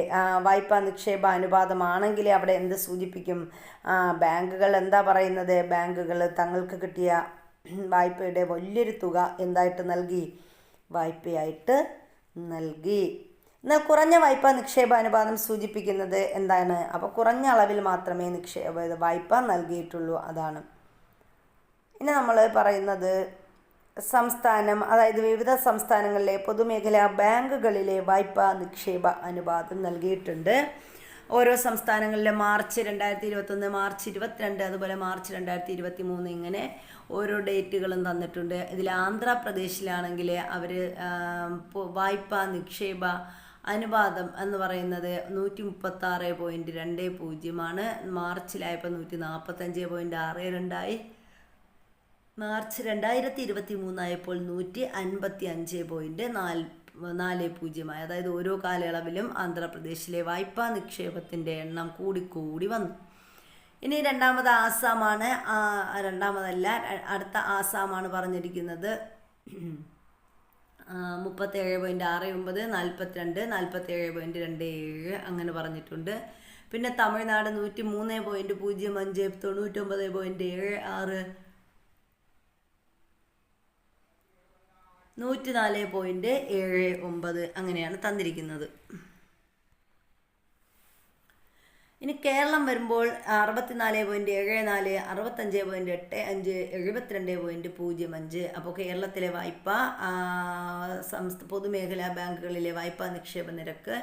വായ്പാ നിക്ഷേപ അനുപാതമാണെങ്കിൽ അവിടെ എന്ത് സൂചിപ്പിക്കും? ബാങ്കുകൾ എന്താ പറയുന്നത്? ബാങ്കുകൾ തങ്ങൾക്ക് കിട്ടിയ വായ്പയുടെ വലിയൊരു തുക എന്തായിട്ട് നൽകി? വായ്പയായിട്ട് നൽകി. എന്നാൽ കുറഞ്ഞ വായ്പാ നിക്ഷേപ അനുപാതം സൂചിപ്പിക്കുന്നത് എന്താണ്? അപ്പോൾ കുറഞ്ഞ അളവിൽ മാത്രമേ വായ്പ നൽകിയിട്ടുള്ളൂ, അതാണ്. ഇനി നമ്മൾ പറയുന്നത് സംസ്ഥാനം, അതായത് വിവിധ സംസ്ഥാനങ്ങളിലെ പൊതുമേഖലാ ബാങ്കുകളിലെ വായ്പാ നിക്ഷേപ അനുപാതം നൽകിയിട്ടുണ്ട്. ഓരോ സംസ്ഥാനങ്ങളിലെ മാർച്ച് 2021, മാർച്ച് 22, അതുപോലെ മാർച്ച് 2023, ഇങ്ങനെ ഓരോ ഡേറ്റുകളും തന്നിട്ടുണ്ട്. ഇതിൽ ആന്ധ്രാപ്രദേശിലാണെങ്കിൽ അവർ വായ്പാ നിക്ഷേപ അനുപാതം എന്ന് പറയുന്നത് 136.20 മാർച്ചിലായപ്പോൾ 145.62 മാർച്ച് 2023 ആയപ്പോൾ 155.40. അതായത് ഓരോ കാലയളവിലും ആന്ധ്രാപ്രദേശിലെ വായ്പാ നിക്ഷേപത്തിൻ്റെ എണ്ണം കൂടിക്കൂടി വന്നു. ഇനി രണ്ടാമത് ആസാമാണ്. അടുത്ത ആസാമാണ് പറഞ്ഞിരിക്കുന്നത്. 37.69, 42, 47.27 അങ്ങനെ പറഞ്ഞിട്ടുണ്ട്. പിന്നെ തമിഴ്നാട് 103.05, 99.76, 104.79 അങ്ങനെയാണ് തന്നിരിക്കുന്നത്. ഇനി കേരളം വരുമ്പോൾ 64.74, 65.85, 72.05. അപ്പോൾ കേരളത്തിലെ വായ്പ പൊതുമേഖലാ ബാങ്കുകളിലെ വായ്പാ നിക്ഷേപ നിരക്ക്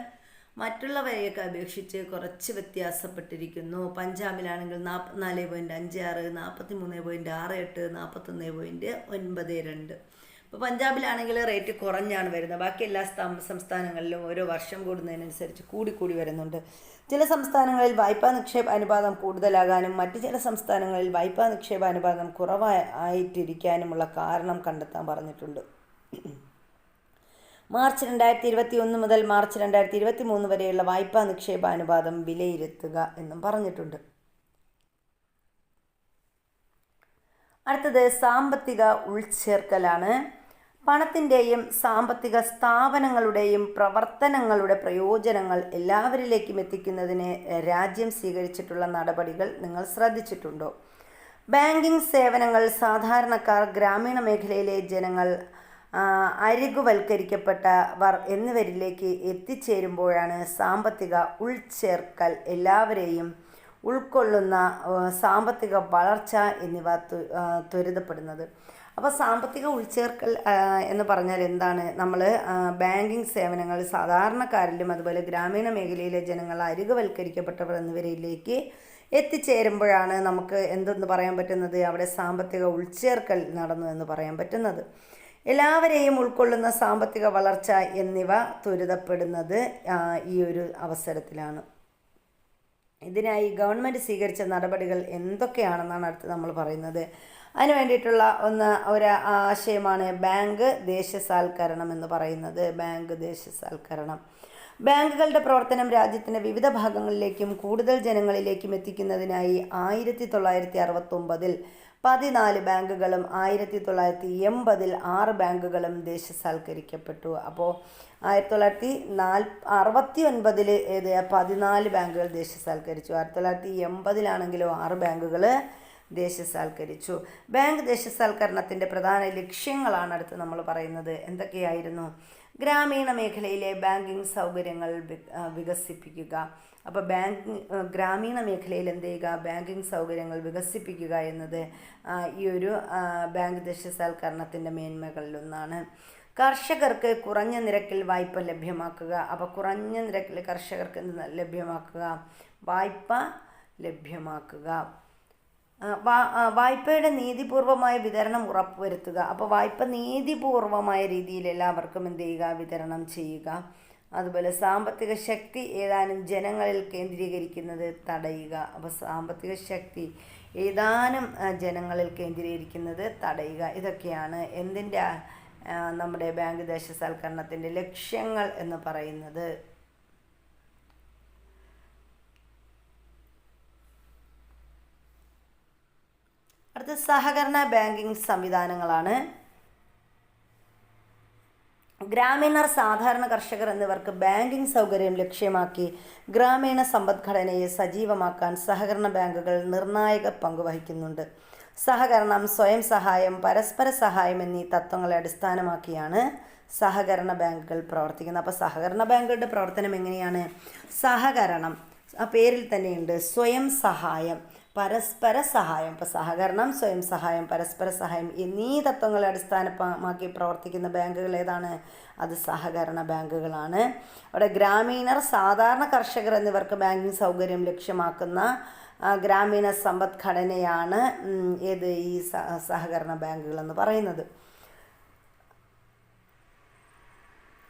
മറ്റുള്ളവരെയൊക്കെ അപേക്ഷിച്ച് കുറച്ച് വ്യത്യാസപ്പെട്ടിരിക്കുന്നു. പഞ്ചാബിലാണെങ്കിൽ 44.56, 43.68, 41.92. ഇപ്പോൾ പഞ്ചാബിലാണെങ്കിൽ റേറ്റ് കുറഞ്ഞാണ് വരുന്നത്. ബാക്കി എല്ലാ സംസ്ഥാനങ്ങളിലും ഓരോ വർഷം കൂടുന്നതിനനുസരിച്ച് കൂടിക്കൂടി വരുന്നുണ്ട്. ചില സംസ്ഥാനങ്ങളിൽ വായ്പാ നിക്ഷേപ അനുപാതം കൂടുതലാകാനും മറ്റ് ചില സംസ്ഥാനങ്ങളിൽ വായ്പാ നിക്ഷേപ അനുപാതം കുറവായിട്ടിരിക്കാനുമുള്ള കാരണം കണ്ടെത്താൻ പറഞ്ഞിട്ടുണ്ട്. മാർച്ച് 2021 മുതൽ മാർച്ച് 2023 വരെയുള്ള വായ്പാ നിക്ഷേപ അനുപാതം വിലയിരുത്തുക എന്നും പറഞ്ഞിട്ടുണ്ട്. അടുത്തത് സാമ്പത്തിക ഉൾച്ചേർക്കലാണ്. പണത്തിൻ്റെയും സാമ്പത്തിക സ്ഥാപനങ്ങളുടെയും പ്രവർത്തനങ്ങളുടെ പ്രയോജനങ്ങൾ എല്ലാവരിലേക്കും എത്തിക്കുന്നതിന് രാജ്യം സ്വീകരിച്ചിട്ടുള്ള നടപടികൾ നിങ്ങൾ ശ്രദ്ധിച്ചിട്ടുണ്ടോ? ബാങ്കിംഗ് സേവനങ്ങൾ സാധാരണക്കാർ, ഗ്രാമീണ മേഖലയിലെ ജനങ്ങൾ, അരികുവൽക്കരിക്കപ്പെട്ടവർ എന്നിവരിലേക്ക് എത്തിച്ചേരുമ്പോഴാണ് സാമ്പത്തിക ഉൾച്ചേർക്കൽ, എല്ലാവരെയും ഉൾക്കൊള്ളുന്ന സാമ്പത്തിക വളർച്ച എന്നിവ ത്വരിതപ്പെടുന്നത്. അപ്പോൾ സാമ്പത്തിക ഉൾച്ചേർക്കൽ എന്ന് പറഞ്ഞാൽ എന്താണ്? നമ്മൾ ബാങ്കിങ് സേവനങ്ങൾ സാധാരണക്കാരിലും അതുപോലെ ഗ്രാമീണ മേഖലയിലെ ജനങ്ങൾ, അരികുവൽക്കരിക്കപ്പെട്ടവർ എന്നിവരിലേക്ക് എത്തിച്ചേരുമ്പോഴാണ് നമുക്ക് എന്തെന്ന് പറയാൻ പറ്റുന്നത്? അവിടെ സാമ്പത്തിക ഉൾച്ചേർക്കൽ നടന്നു എന്ന് പറയാൻ പറ്റുന്നത്. എല്ലാവരെയും ഉൾക്കൊള്ളുന്ന സാമ്പത്തിക വളർച്ച എന്നിവ ത്വരിതപ്പെടുന്നത് ഈ ഒരു അവസരത്തിലാണ്. ഇതിനായി ഗവൺമെൻറ് സ്വീകരിച്ച നടപടികൾ എന്തൊക്കെയാണെന്നാണ് അടുത്ത് നമ്മൾ പറയുന്നത്. അതിന് വേണ്ടിയിട്ടുള്ള ഒരു ആശയമാണ് ബാങ്ക് ദേശസാൽക്കരണം എന്ന് പറയുന്നത്. ബാങ്ക് ദേശസാൽക്കരണം ബാങ്കുകളുടെ പ്രവർത്തനം രാജ്യത്തിൻ്റെ വിവിധ ഭാഗങ്ങളിലേക്കും കൂടുതൽ ജനങ്ങളിലേക്കും എത്തിക്കുന്നതിനായി 1969 14 ബാങ്കുകളും 1980 6 ബാങ്കുകളും ദേശസാൽക്കരിക്കപ്പെട്ടു. അപ്പോൾ 1969 14 ബാങ്കുകൾ ദേശസാൽക്കരിച്ചു. 1980 6 ബാങ്കുകൾ ദേശസാൽക്കരിച്ചു. ബാങ്ക് ദേശസാൽക്കരണത്തിൻ്റെ പ്രധാന ലക്ഷ്യങ്ങളാണ് അടുത്ത് നമ്മൾ പറയുന്നത്. എന്തൊക്കെയായിരുന്നു? ഗ്രാമീണ മേഖലയിലെ ബാങ്കിങ് സൗകര്യങ്ങൾ വികസിപ്പിക്കുക. അപ്പോൾ ഗ്രാമീണ മേഖലയിൽ എന്ത് ചെയ്യുക? ബാങ്കിങ് സൗകര്യങ്ങൾ വികസിപ്പിക്കുക എന്നത് ഈ ഒരു ബാങ്ക് ദേശസാൽക്കരണത്തിൻ്റെ മേന്മകളിലൊന്നാണ്. കർഷകർക്ക് കുറഞ്ഞ നിരക്കിൽ വായ്പ ലഭ്യമാക്കുക. അപ്പോൾ കുറഞ്ഞ നിരക്കിൽ കർഷകർക്ക് ലഭ്യമാക്കുക, വായ്പ ലഭ്യമാക്കുക. വായ്പയുടെ നീതിപൂർവമായ വിതരണം ഉറപ്പുവരുത്തുക. അപ്പോൾ വായ്പ നീതിപൂർവമായ രീതിയിൽ എല്ലാവർക്കും എന്ത് ചെയ്യുക? വിതരണം ചെയ്യുക. അതുപോലെ സാമ്പത്തിക ശക്തി ഏതാനും ജനങ്ങളിൽ കേന്ദ്രീകരിക്കുന്നത് തടയുക. അപ്പോൾ സാമ്പത്തിക ശക്തി ഏതാനും ജനങ്ങളിൽ കേന്ദ്രീകരിക്കുന്നത് തടയുക. ഇതൊക്കെയാണ് എന്തിൻ്റെ നമ്മുടെ ബാങ്ക് ദേശസാൽക്കരണത്തിൻ്റെ ലക്ഷ്യങ്ങൾ എന്ന് പറയുന്നത്. അടുത്ത സഹകരണ ബാങ്കിങ് സംവിധാനങ്ങളാണ്. ഗ്രാമീണർ, സാധാരണ കർഷകർ എന്നിവർക്ക് ബാങ്കിംഗ് സൗകര്യം ലക്ഷ്യമാക്കി ഗ്രാമീണ സമ്പദ്ഘടനയെ സജീവമാക്കാൻ സഹകരണ ബാങ്കുകൾ നിർണായക പങ്ക് വഹിക്കുന്നുണ്ട്. സഹകരണം, സ്വയം സഹായം, പരസ്പര സഹായം എന്നീ തത്വങ്ങളെ അടിസ്ഥാനമാക്കിയാണ് സഹകരണ ബാങ്കുകൾ പ്രവർത്തിക്കുന്നത്. അപ്പോൾ സഹകരണ ബാങ്കുകളുടെ പ്രവർത്തനം എങ്ങനെയാണ്? സഹകരണം, ആ പേരിൽ തന്നെയുണ്ട്. സ്വയം സഹായം, പരസ്പര സഹായം. ഇപ്പോൾ സഹകരണം, സ്വയം സഹായം, പരസ്പര സഹായം എന്നീ തത്വങ്ങളെ അടിസ്ഥാനമാക്കി പ്രവർത്തിക്കുന്ന ബാങ്കുകൾ ഏതാണ്? അത് സഹകരണ ബാങ്കുകളാണ്. അവിടെ ഗ്രാമീണർ, സാധാരണ കർഷകർ എന്നിവർക്ക് ബാങ്കിങ് സൗകര്യം ലക്ഷ്യമാക്കുന്ന ഗ്രാമീണ സമ്പദ്ഘടനയാണ് ഏത് ഈ സഹകരണ ബാങ്കുകൾ എന്ന് പറയുന്നത്.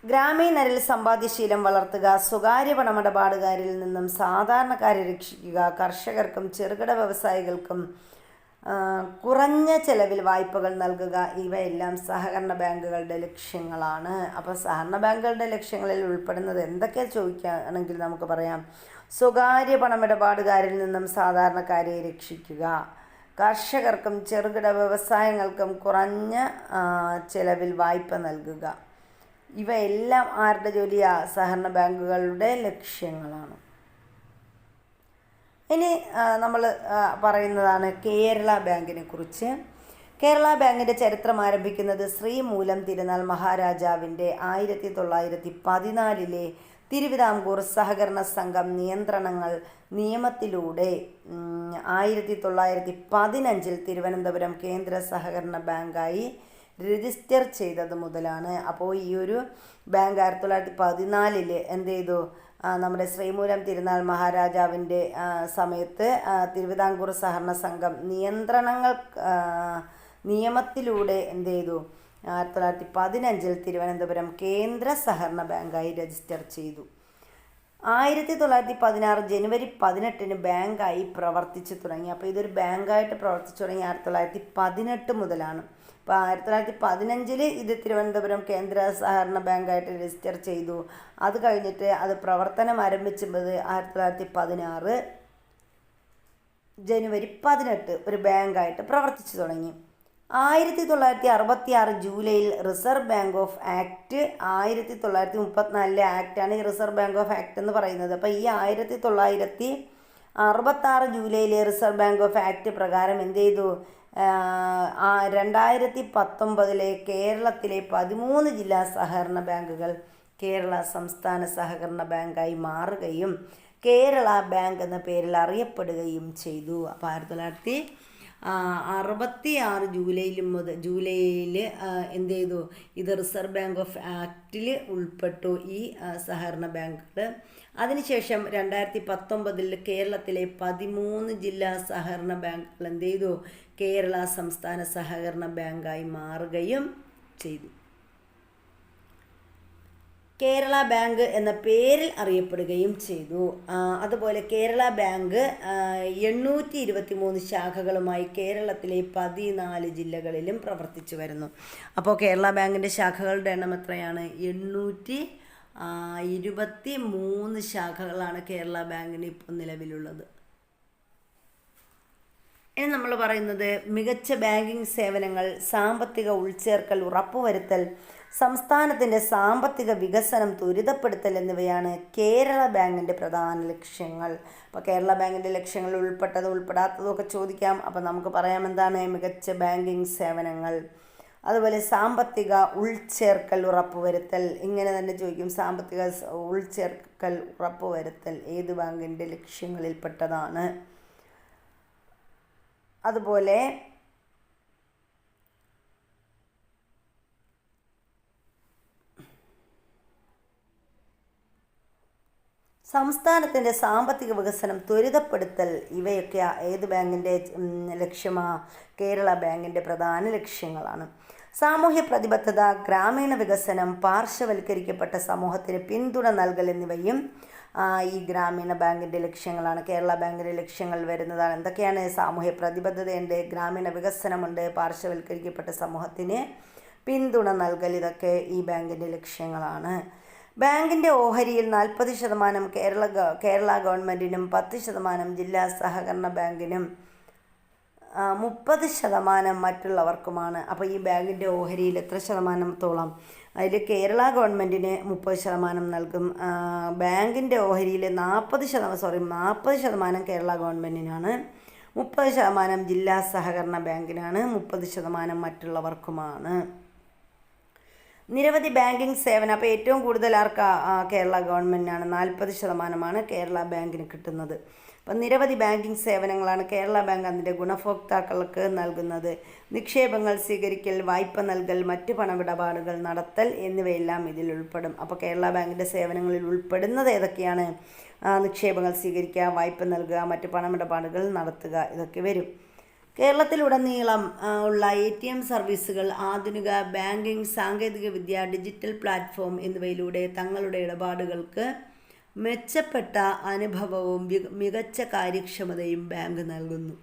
ഗ്രാമീണരിൽ സമ്പാദ്യശീലം വളർത്തുക, സ്വകാര്യ പണമിടപാടുകാരിൽ നിന്നും സാധാരണക്കാരെ രക്ഷിക്കുക, കർഷകർക്കും ചെറുകിട വ്യവസായികൾക്കും കുറഞ്ഞ ചെലവിൽ വായ്പകൾ നൽകുക, ഇവയെല്ലാം സഹകരണ ബാങ്കുകളുടെ ലക്ഷ്യങ്ങളാണ്. അപ്പോൾ സഹകരണ ബാങ്കുകളുടെ ലക്ഷ്യങ്ങളിൽ ഉൾപ്പെടുന്നത് എന്തൊക്കെ ചോദിക്കുകയാണെങ്കിൽ നമുക്ക് പറയാം. സ്വകാര്യ പണമിടപാടുകാരിൽ നിന്നും സാധാരണക്കാരെ രക്ഷിക്കുക, കർഷകർക്കും ചെറുകിട വ്യവസായങ്ങൾക്കും കുറഞ്ഞ ചെലവിൽ വായ്പ നൽകുക, ഇവയെല്ലാം ആരുടെ ജോലിയാ? സഹകരണ ബാങ്കുകളുടെ ലക്ഷ്യങ്ങളാണ്. ഇനി നമ്മൾ പറയുന്നതാണ് കേരള ബാങ്കിനെ കുറിച്ച്. കേരള ബാങ്കിൻ്റെ ചരിത്രം ആരംഭിക്കുന്നത് ശ്രീമൂലം തിരുനാൾ മഹാരാജാവിൻ്റെ 1914 തിരുവിതാംകൂർ സഹകരണ സംഘം നിയന്ത്രണങ്ങൾ നിയമത്തിലൂടെ 1915 തിരുവനന്തപുരം കേന്ദ്ര സഹകരണ ബാങ്കായി രജിസ്റ്റർ ചെയ്തത് മുതലാണ്. അപ്പോൾ ഈ ഒരു ബാങ്ക് 1914 എന്ത് ചെയ്തു? നമ്മുടെ ശ്രീമൂലം തിരുനാൾ മഹാരാജാവിൻ്റെ സമയത്ത് തിരുവിതാംകൂർ സഹകരണ സംഘം നിയമത്തിലൂടെ എന്ത് ചെയ്തു? 1915 തിരുവനന്തപുരം കേന്ദ്ര സഹകരണ ബാങ്കായി രജിസ്റ്റർ ചെയ്തു. 1916 ജനുവരി 18 ബാങ്കായി പ്രവർത്തിച്ചു തുടങ്ങി. അപ്പോൾ ഇതൊരു ബാങ്കായിട്ട് പ്രവർത്തിച്ചു തുടങ്ങി 1918 മുതലാണ്. അപ്പോൾ 1915 ഇത് തിരുവനന്തപുരം കേന്ദ്ര സഹകരണ ബാങ്കായിട്ട് രജിസ്റ്റർ ചെയ്തു. അത് കഴിഞ്ഞിട്ട് അത് പ്രവർത്തനം ആരംഭിച്ചത് 1916 ജനുവരി 18 ഒരു ബാങ്കായിട്ട് പ്രവർത്തിച്ചു തുടങ്ങി. 1966 ജൂലൈയിൽ റിസർവ് ബാങ്ക് ഓഫ് ആക്ട് 1934 ആക്റ്റാണ് ഈ റിസർവ് ബാങ്ക് ഓഫ് ആക്ട് എന്ന് പറയുന്നത്. അപ്പോൾ ഈ 1966 ജൂലൈയിലെ റിസർവ് ബാങ്ക് ഓഫ് ആക്ട് പ്രകാരം എന്ത് ചെയ്തു? 2019 കേരളത്തിലെ 13 ജില്ലാ സഹകരണ ബാങ്കുകൾ കേരള സംസ്ഥാന സഹകരണ ബാങ്കായി മാറുകയും കേരള ബാങ്ക് എന്ന പേരിൽ അറിയപ്പെടുകയും ചെയ്തു. അപ്പോൾ 1966 ജൂലൈയിൽ എന്ത് ചെയ്തു? ഇത് റിസർവ് ബാങ്ക് ഓഫ് ആക്റ്റിൽ ഉൾപ്പെട്ടു ഈ സഹകരണ ബാങ്കുകൾ. അതിനുശേഷം 2019 കേരളത്തിലെ 13 ജില്ലാ സഹകരണ ബാങ്കുകൾ എന്ത് ചെയ്തു? കേരള സംസ്ഥാന സഹകരണ ബാങ്കായി മാറുകയും ചെയ്തു. കേരള ബാങ്ക് എന്ന പേരിൽ അറിയപ്പെടുകയും ചെയ്തു. അതുപോലെ കേരള ബാങ്ക് 823 ശാഖകളുമായി കേരളത്തിലെ 14 ജില്ലകളിലും പ്രവർത്തിച്ചു വരുന്നു. അപ്പോൾ കേരള ബാങ്കിൻ്റെ ശാഖകളുടെ എണ്ണം എത്രയാണ്? 823 ശാഖകളാണ് കേരള ബാങ്കിന് ഇപ്പോൾ നിലവിലുള്ളത്. ഇനി നമ്മൾ പറയുന്നത് മികച്ച ബാങ്കിങ് സേവനങ്ങൾ, സാമ്പത്തിക ഉൾച്ചേർക്കൽ ഉറപ്പുവരുത്തൽ, സംസ്ഥാനത്തിൻ്റെ സാമ്പത്തിക വികസനം ത്വരിതപ്പെടുത്തൽ എന്നിവയാണ് കേരള ബാങ്കിൻ്റെ പ്രധാന ലക്ഷ്യങ്ങൾ. അപ്പോൾ കേരള ബാങ്കിൻ്റെ ലക്ഷ്യങ്ങളിൽ ഉൾപ്പെട്ടതും ഉൾപ്പെടാത്തതും ഒക്കെ ചോദിക്കാം. അപ്പോൾ നമുക്ക് പറയാം എന്താണ്? മികച്ച ബാങ്കിങ് സേവനങ്ങൾ, അതുപോലെ സാമ്പത്തിക ഉൾച്ചേർക്കൽ ഉറപ്പുവരുത്തൽ. ഇങ്ങനെ തന്നെ ചോദിക്കും, സാമ്പത്തിക ഉൾച്ചേർക്കൽ ഉറപ്പുവരുത്തൽ ഏത് ബാങ്കിൻ്റെ ലക്ഷ്യങ്ങളിൽപ്പെട്ടതാണ്? അതുപോലെ സംസ്ഥാനത്തിൻ്റെ സാമ്പത്തിക വികസനം ത്വരിതപ്പെടുത്തൽ, ഇവയൊക്കെ ഏത് ബാങ്കിൻ്റെ ലക്ഷ്യമാണ്? കേരള ബാങ്കിൻ്റെ പ്രധാന ലക്ഷ്യങ്ങളാണ്. സാമൂഹ്യ പ്രതിബദ്ധത, ഗ്രാമീണ വികസനം, പാർശ്വവൽക്കരിക്കപ്പെട്ട സമൂഹത്തിന് പിന്തുണ നൽകൽ എന്നിവയും ഈ ഗ്രാമീണ ബാങ്കിൻ്റെ ലക്ഷ്യങ്ങളാണ്. കേരള ബാങ്കിൻ്റെ ലക്ഷ്യങ്ങൾ വരുന്നതാണ്. എന്തൊക്കെയാണ്? സാമൂഹ്യ പ്രതിബദ്ധതയുണ്ട്, ഗ്രാമീണ വികസനമുണ്ട്, പാർശ്വവൽക്കരിക്കപ്പെട്ട സമൂഹത്തിന് പിന്തുണ നൽകൽ, ഇതൊക്കെ ഈ ബാങ്കിൻ്റെ ലക്ഷ്യങ്ങളാണ്. ബാങ്കിൻ്റെ ഓഹരിയിൽ 40% കേരള ഗവൺമെൻറ്റിനും 10% ജില്ലാ സഹകരണ ബാങ്കിനും 30% മറ്റുള്ളവർക്കുമാണ്. അപ്പോൾ ഈ ബാങ്കിൻ്റെ ഓഹരിയിൽ എത്ര ശതമാനത്തോളം? അതിൽ കേരള ഗവൺമെൻറ്റിന് 30% നൽകും. ബാങ്കിൻ്റെ ഓഹരിയിൽ 40% കേരള ഗവൺമെൻറ്റിനാണ്, 30% ജില്ലാ സഹകരണ ബാങ്കിനാണ്, 30% മറ്റുള്ളവർക്കുമാണ്. നിരവധി ബാങ്കിങ് സേവനം, അപ്പോൾ ഏറ്റവും കൂടുതൽ ആർക്ക്? കേരള ഗവൺമെൻറ്റിനാണ്, 40% കേരള ബാങ്കിന് കിട്ടുന്നത്. അപ്പം നിരവധി ബാങ്കിങ് സേവനങ്ങളാണ് കേരള ബാങ്ക് അതിൻ്റെ ഗുണഭോക്താക്കൾക്ക് നൽകുന്നത്. നിക്ഷേപങ്ങൾ സ്വീകരിക്കൽ, വായ്പ നൽകൽ, മറ്റ് പണമിടപാടുകൾ നടത്തൽ എന്നിവയെല്ലാം ഇതിൽ ഉൾപ്പെടും. അപ്പോൾ കേരള ബാങ്കിൻ്റെ സേവനങ്ങളിൽ ഉൾപ്പെടുന്നത് ഏതൊക്കെയാണ്? നിക്ഷേപങ്ങൾ സ്വീകരിക്കുക, വായ്പ നൽകുക, മറ്റ് പണമിടപാടുകൾ നടത്തുക, ഇതൊക്കെ വരും. കേരളത്തിലുടനീളം ഉള്ള ATM സർവീസുകൾ ആധുനിക ബാങ്കിങ് സാങ്കേതികവിദ്യ, ഡിജിറ്റൽ പ്ലാറ്റ്ഫോം എന്നിവയിലൂടെ തങ്ങളുടെ ഇടപാടുകൾക്ക് മെച്ചപ്പെട്ട അനുഭവവും മികച്ച കാര്യക്ഷമതയും ബാങ്ക് നൽകുന്നു.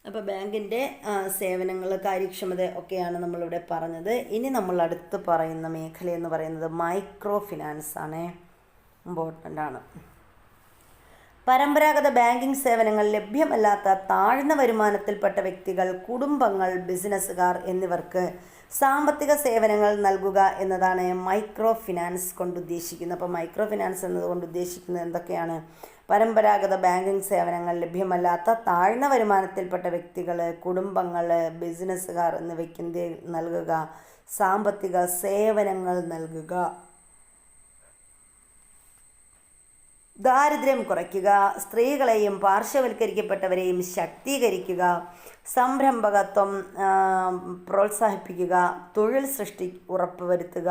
അപ്പോൾ ബാങ്കിൻ്റെ സേവനങ്ങൾ, കാര്യക്ഷമത ഒക്കെയാണ് നമ്മളിവിടെ പറഞ്ഞത്. ഇനി നമ്മൾ അടുത്ത് പറയുന്ന മേഖല എന്ന് പറയുന്നത് മൈക്രോ ഫിനാൻസ് ആണ്. ഇമ്പോർട്ടൻ്റ് ആണ്. പരമ്പരാഗത ബാങ്കിങ് സേവനങ്ങൾ ലഭ്യമല്ലാത്ത താഴ്ന്ന വരുമാനത്തിൽപ്പെട്ട വ്യക്തികൾ, കുടുംബങ്ങൾ, ബിസിനസ്സുകാർ എന്നിവർക്ക് സാമ്പത്തിക സേവനങ്ങൾ നൽകുക എന്നതാണ് മൈക്രോ ഫിനാൻസ് കൊണ്ട് ഉദ്ദേശിക്കുന്നത്. അപ്പോൾ മൈക്രോ ഫിനാൻസ് എന്നതുകൊണ്ട് ഉദ്ദേശിക്കുന്നത് എന്തൊക്കെയാണ്? പരമ്പരാഗത ബാങ്കിങ് സേവനങ്ങൾ ലഭ്യമല്ലാത്ത താഴ്ന്ന വരുമാനത്തിൽപ്പെട്ട വ്യക്തികൾ, കുടുംബങ്ങൾ, ബിസിനസ്സുകാർ എന്നിവയ്ക്ക് നൽകുക, സാമ്പത്തിക സേവനങ്ങൾ നൽകുക. ദാരിദ്ര്യം കുറയ്ക്കുക, സ്ത്രീകളെയും പാർശ്വവൽക്കരിക്കപ്പെട്ടവരെയും ശാക്തീകരിക്കുക, സംരംഭകത്വം പ്രോത്സാഹിപ്പിക്കുക, തൊഴിൽ സൃഷ്ടി ഉറപ്പുവരുത്തുക,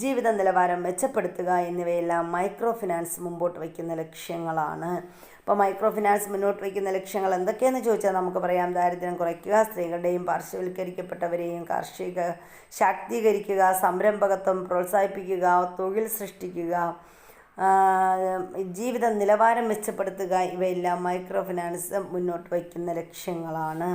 ജീവിത നിലവാരം മെച്ചപ്പെടുത്തുക എന്നിവയെല്ലാം മൈക്രോ ഫിനാൻസ് മുമ്പോട്ട് വയ്ക്കുന്ന ലക്ഷ്യങ്ങളാണ്. അപ്പോൾ മൈക്രോ ഫിനാൻസ് മുന്നോട്ട് വയ്ക്കുന്ന ലക്ഷ്യങ്ങൾ എന്തൊക്കെയെന്ന് ചോദിച്ചാൽ നമുക്ക് പറയാം. ദാരിദ്ര്യം കുറയ്ക്കുക, സ്ത്രീകളുടെയും പാർശ്വവൽക്കരിക്കപ്പെട്ടവരെയും ശാക്തീകരിക്കുക, സംരംഭകത്വം പ്രോത്സാഹിപ്പിക്കുക, തൊഴിൽ സൃഷ്ടിക്കുക, ജീവിത നിലവാരം മെച്ചപ്പെടുത്തുക, ഇവയെല്ലാം മൈക്രോ ഫിനാൻസ് മുന്നോട്ട് വയ്ക്കുന്ന ലക്ഷ്യങ്ങളാണ്.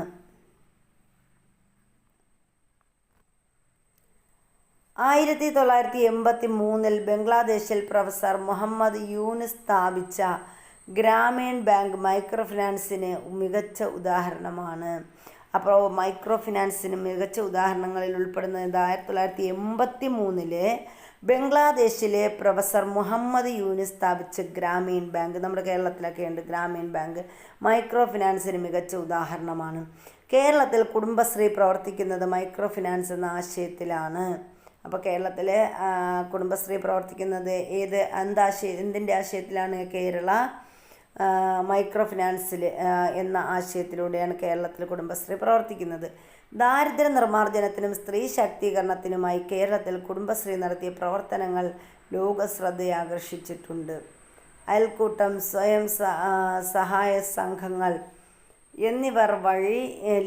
1983 ബംഗ്ലാദേശിൽ പ്രൊഫസർ മുഹമ്മദ് യൂനുസ് സ്ഥാപിച്ച ഗ്രാമീൺ ബാങ്ക് മൈക്രോ ഫിനാൻസിന് മികച്ച ഉദാഹരണമാണ്. അപ്പോൾ മൈക്രോ ഫിനാൻസിന് മികച്ച ഉദാഹരണങ്ങളിൽ ഉൾപ്പെടുന്നത് 1983 ബംഗ്ലാദേശിലെ പ്രൊഫസർ മുഹമ്മദ് യൂനുസ് സ്ഥാപിച്ച ഗ്രാമീൺ ബാങ്ക്. നമ്മുടെ കേരളത്തിലൊക്കെ ഉണ്ട് ഗ്രാമീൺ ബാങ്ക്. മൈക്രോ ഫിനാൻസിന് മികച്ച ഉദാഹരണമാണ്. കേരളത്തിൽ കുടുംബശ്രീ പ്രവർത്തിക്കുന്നത് മൈക്രോ ഫിനാൻസ് എന്ന ആശയത്തിലാണ്. അപ്പോൾ കേരളത്തിലെ കുടുംബശ്രീ പ്രവർത്തിക്കുന്നത് എന്തിൻ്റെ ആശയത്തിലാണ്? കേരള മൈക്രോ ഫിനാൻസിൽ എന്ന ആശയത്തിലൂടെയാണ് കേരളത്തിൽ കുടുംബശ്രീ പ്രവർത്തിക്കുന്നത്. ദാരിദ്ര്യ നിർമ്മാർജ്ജനത്തിനും സ്ത്രീ ശാക്തീകരണത്തിനുമായി കേരളത്തിൽ കുടുംബശ്രീ നടത്തിയ പ്രവർത്തനങ്ങൾ ലോക ശ്രദ്ധയാകർഷിച്ചിട്ടുണ്ട്. അയൽക്കൂട്ടം, സ്വയം സഹായ സംഘങ്ങൾ എന്നിവർ വഴി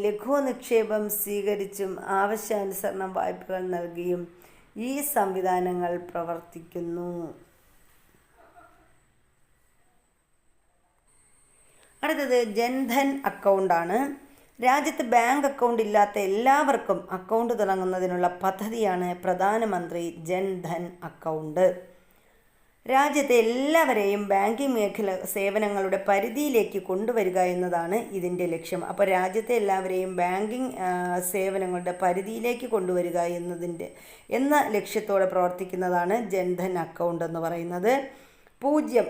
ലഘു നിക്ഷേപം സ്വീകരിച്ചും ആവശ്യാനുസരണം വായ്പകൾ നൽകിയും ഈ സംവിധാനങ്ങൾ പ്രവർത്തിക്കുന്നു. അടുത്തത് ജൻധൻ അക്കൗണ്ടാണ്. രാജ്യത്ത് ബാങ്ക് അക്കൗണ്ട് ഇല്ലാത്ത എല്ലാവർക്കും അക്കൗണ്ട് തുടങ്ങുന്നതിനുള്ള പദ്ധതിയാണ് പ്രധാനമന്ത്രി ജൻധൻ അക്കൗണ്ട്. രാജ്യത്തെ എല്ലാവരെയും ബാങ്കിങ് മേഖല സേവനങ്ങളുടെ പരിധിയിലേക്ക് കൊണ്ടുവരിക എന്നതാണ് ഇതിൻ്റെ ലക്ഷ്യം. അപ്പോൾ രാജ്യത്തെ എല്ലാവരെയും ബാങ്കിങ് സേവനങ്ങളുടെ പരിധിയിലേക്ക് കൊണ്ടുവരിക എന്ന ലക്ഷ്യത്തോടെ പ്രവർത്തിക്കുന്നതാണ് ജൻധൻ അക്കൗണ്ട് എന്ന് പറയുന്നത്. 0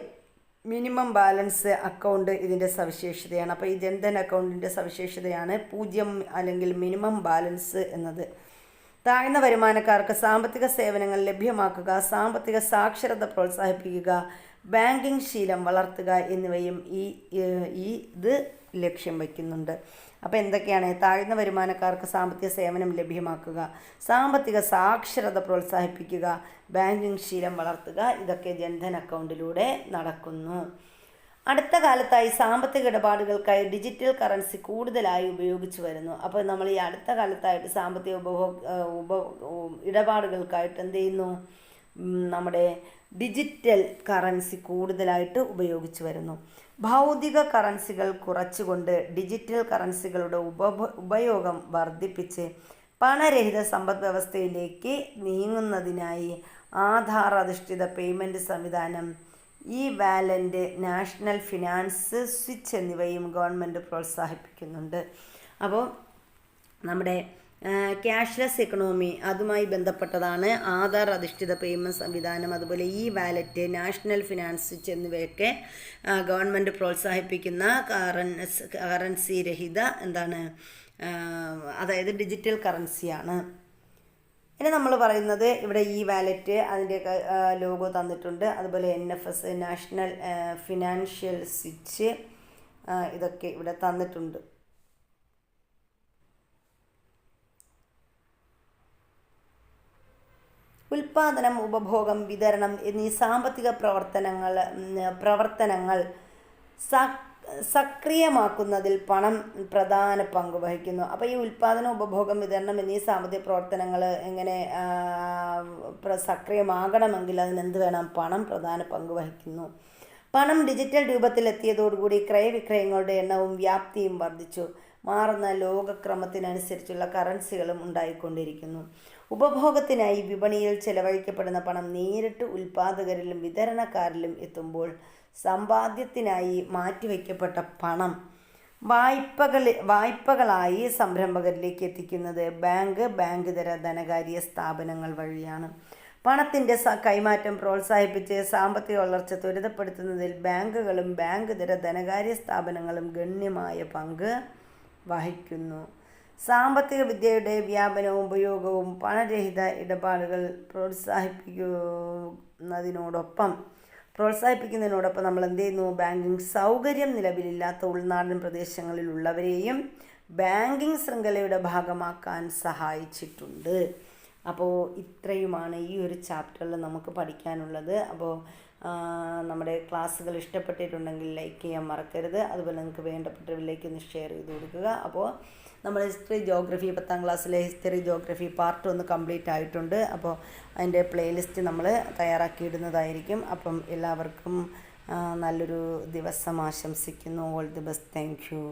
മിനിമം ബാലൻസ് അക്കൗണ്ട് ഇതിൻ്റെ സവിശേഷതയാണ്. അപ്പോൾ ഈ ജൻധൻ അക്കൗണ്ടിൻ്റെ സവിശേഷതയാണ് 0 അല്ലെങ്കിൽ മിനിമം ബാലൻസ് എന്നത്. താഴ്ന്ന വരുമാനക്കാർക്ക് സാമ്പത്തിക സേവനങ്ങൾ ലഭ്യമാക്കുക, സാമ്പത്തിക സാക്ഷരത പ്രോത്സാഹിപ്പിക്കുക, ബാങ്കിങ് ശീലം വളർത്തുക എന്നിവയും ഇത് ലക്ഷ്യം വയ്ക്കുന്നുണ്ട്. അപ്പോൾ എന്തൊക്കെയാണ്? താഴ്ന്ന വരുമാനക്കാർക്ക് സാമ്പത്തിക സേവനം ലഭ്യമാക്കുക, സാമ്പത്തിക സാക്ഷരത പ്രോത്സാഹിപ്പിക്കുക, ബാങ്കിങ് ശീലം വളർത്തുക. ഇതൊക്കെ ജൻധൻ അക്കൗണ്ടിലൂടെ നടക്കുന്നു. അടുത്ത കാലത്തായി സാമ്പത്തിക ഇടപാടുകൾക്കായി ഡിജിറ്റൽ കറൻസി കൂടുതലായി ഉപയോഗിച്ചു വരുന്നു. അപ്പോൾ നമ്മൾ ഈ അടുത്ത കാലത്തായിട്ട് സാമ്പത്തിക ഇടപാടുകൾക്കായിട്ട് എന്ത് ചെയ്യുന്നു? നമ്മുടെ ഡിജിറ്റൽ കറൻസി കൂടുതലായിട്ട് ഉപയോഗിച്ചു വരുന്നു. ഭൗതിക കറൻസികൾ കുറച്ചുകൊണ്ട് ഡിജിറ്റൽ കറൻസികളുടെ ഉപയോഗം വർദ്ധിപ്പിച്ച് പണരഹിത സമ്പദ് വ്യവസ്ഥയിലേക്ക് നീങ്ങുന്നതിനായി ആധാർ അധിഷ്ഠിത പേയ്മെൻറ്റ് സംവിധാനം E valent, national finance switch എന്നിവയും ഗവൺമെൻറ് പ്രോത്സാഹിപ്പിക്കുന്നുണ്ട്. അപ്പോൾ നമ്മുടെ ക്യാഷ്ലെസ് എക്കണോമി അതുമായി ബന്ധപ്പെട്ടതാണ് ആധാർ അധിഷ്ഠിത പേയ്മെൻറ്റ് സംവിധാനം. അതുപോലെ e wallet, national finance switch എന്നിവയൊക്കെ ഗവൺമെൻറ് പ്രോത്സാഹിപ്പിക്കുന്ന കറൻസി രഹിത അതായത് ഡിജിറ്റൽ കറൻസിയാണ്. ഇനി നമ്മൾ പറയുന്നത് ഇവിടെ ഇ വാലറ്റ്, അതിൻ്റെ ലോഗോ തന്നിട്ടുണ്ട്. അതുപോലെ NFS, നാഷണൽ ഫിനാൻഷ്യൽ സ്വിച്ച്, ഇതൊക്കെ ഇവിടെ തന്നിട്ടുണ്ട്. ഉൽപാദനം, ഉപഭോഗം, വിതരണം എന്നീ സാമ്പത്തിക പ്രവർത്തനങ്ങൾ സക്രിയമാക്കുന്നതിൽ പണം പ്രധാന പങ്ക് വഹിക്കുന്നു. അപ്പോൾ ഈ ഉൽപാദനം, ഉപഭോഗം, വിതരണം എന്നീ സാമ്പത്തിക പ്രവർത്തനങ്ങൾ എങ്ങനെ സക്രിയമാകണമെങ്കിൽ അതിനെന്ത് വേണം? പണം പ്രധാന പങ്ക് വഹിക്കുന്നു. പണം ഡിജിറ്റൽ രൂപത്തിലെത്തിയതോടുകൂടി ക്രയവിക്രയങ്ങളുടെ എണ്ണവും വ്യാപ്തിയും വർദ്ധിച്ചു. മാറുന്ന ലോകക്രമത്തിനനുസരിച്ചുള്ള കറൻസികളും ഉണ്ടായിക്കൊണ്ടിരിക്കുന്നു. ഉപഭോഗത്തിനായി വിപണിയിൽ ചെലവഴിക്കപ്പെടുന്ന പണം നേരിട്ട് ഉൽപ്പാദകരിലും വിതരണക്കാരിലും എത്തുമ്പോൾ സമ്പാദ്യത്തിനായി മാറ്റിവെക്കപ്പെട്ട പണം വായ്പകളായി സംരംഭകരിലേക്ക് എത്തിക്കുന്നത് ബാങ്കിതര ധനകാര്യ സ്ഥാപനങ്ങൾ വഴിയാണ്. പണത്തിൻ്റെ കൈമാറ്റം പ്രോത്സാഹിപ്പിച്ച് സാമ്പത്തിക വളർച്ച ത്വരിതപ്പെടുത്തുന്നതിൽ ബാങ്കുകളും ബാങ്കിതര ധനകാര്യ സ്ഥാപനങ്ങളും ഗണ്യമായ പങ്ക് വഹിക്കുന്നു. സാമ്പത്തിക വിദ്യയുടെ വ്യാപനവും ഉപയോഗവും പണരഹിത ഇടപാടുകൾ പ്രോത്സാഹിപ്പിക്കുന്നതിനോടൊപ്പം നമ്മൾ എന്ത് ചെയ്യുന്നു? ബാങ്കിങ് സൗകര്യം നിലവിലില്ലാത്ത ഉൾനാടൻ പ്രദേശങ്ങളിലുള്ളവരെയും ബാങ്കിങ് ശൃംഖലയുടെ ഭാഗമാക്കാൻ സഹായിച്ചിട്ടുണ്ട്. അപ്പോൾ ഇത്രയുമാണ് ഈ ഒരു ചാപ്റ്ററിൽ നമുക്ക് പഠിക്കാനുള്ളത്. അപ്പോൾ നമ്മുടെ ക്ലാസ്സുകൾ ഇഷ്ടപ്പെട്ടിട്ടുണ്ടെങ്കിൽ ലൈക്ക് ചെയ്യാൻ മറക്കരുത്. അതുപോലെ നിങ്ങൾക്ക് വേണ്ടപ്പെട്ടവരിലേക്ക് ഒന്ന് ഷെയർ ചെയ്ത് കൊടുക്കുക. അപ്പോൾ നമ്മൾ ഹിസ്റ്ററി ജോഗ്രഫി 10ാം ക്ലാസ്സിലെ ഹിസ്റ്ററി ജോഗ്രഫി പാർട്ട് 1 കംപ്ലീറ്റ് ആയിട്ടുണ്ട്. അപ്പോൾ അതിൻ്റെ പ്ലേലിസ്റ്റ് നമ്മൾ തയ്യാറാക്കിയിടുന്നതായിരിക്കും. അപ്പം എല്ലാവർക്കും നല്ലൊരു ദിവസം ആശംസിക്കുന്നു. All the best. Thank you.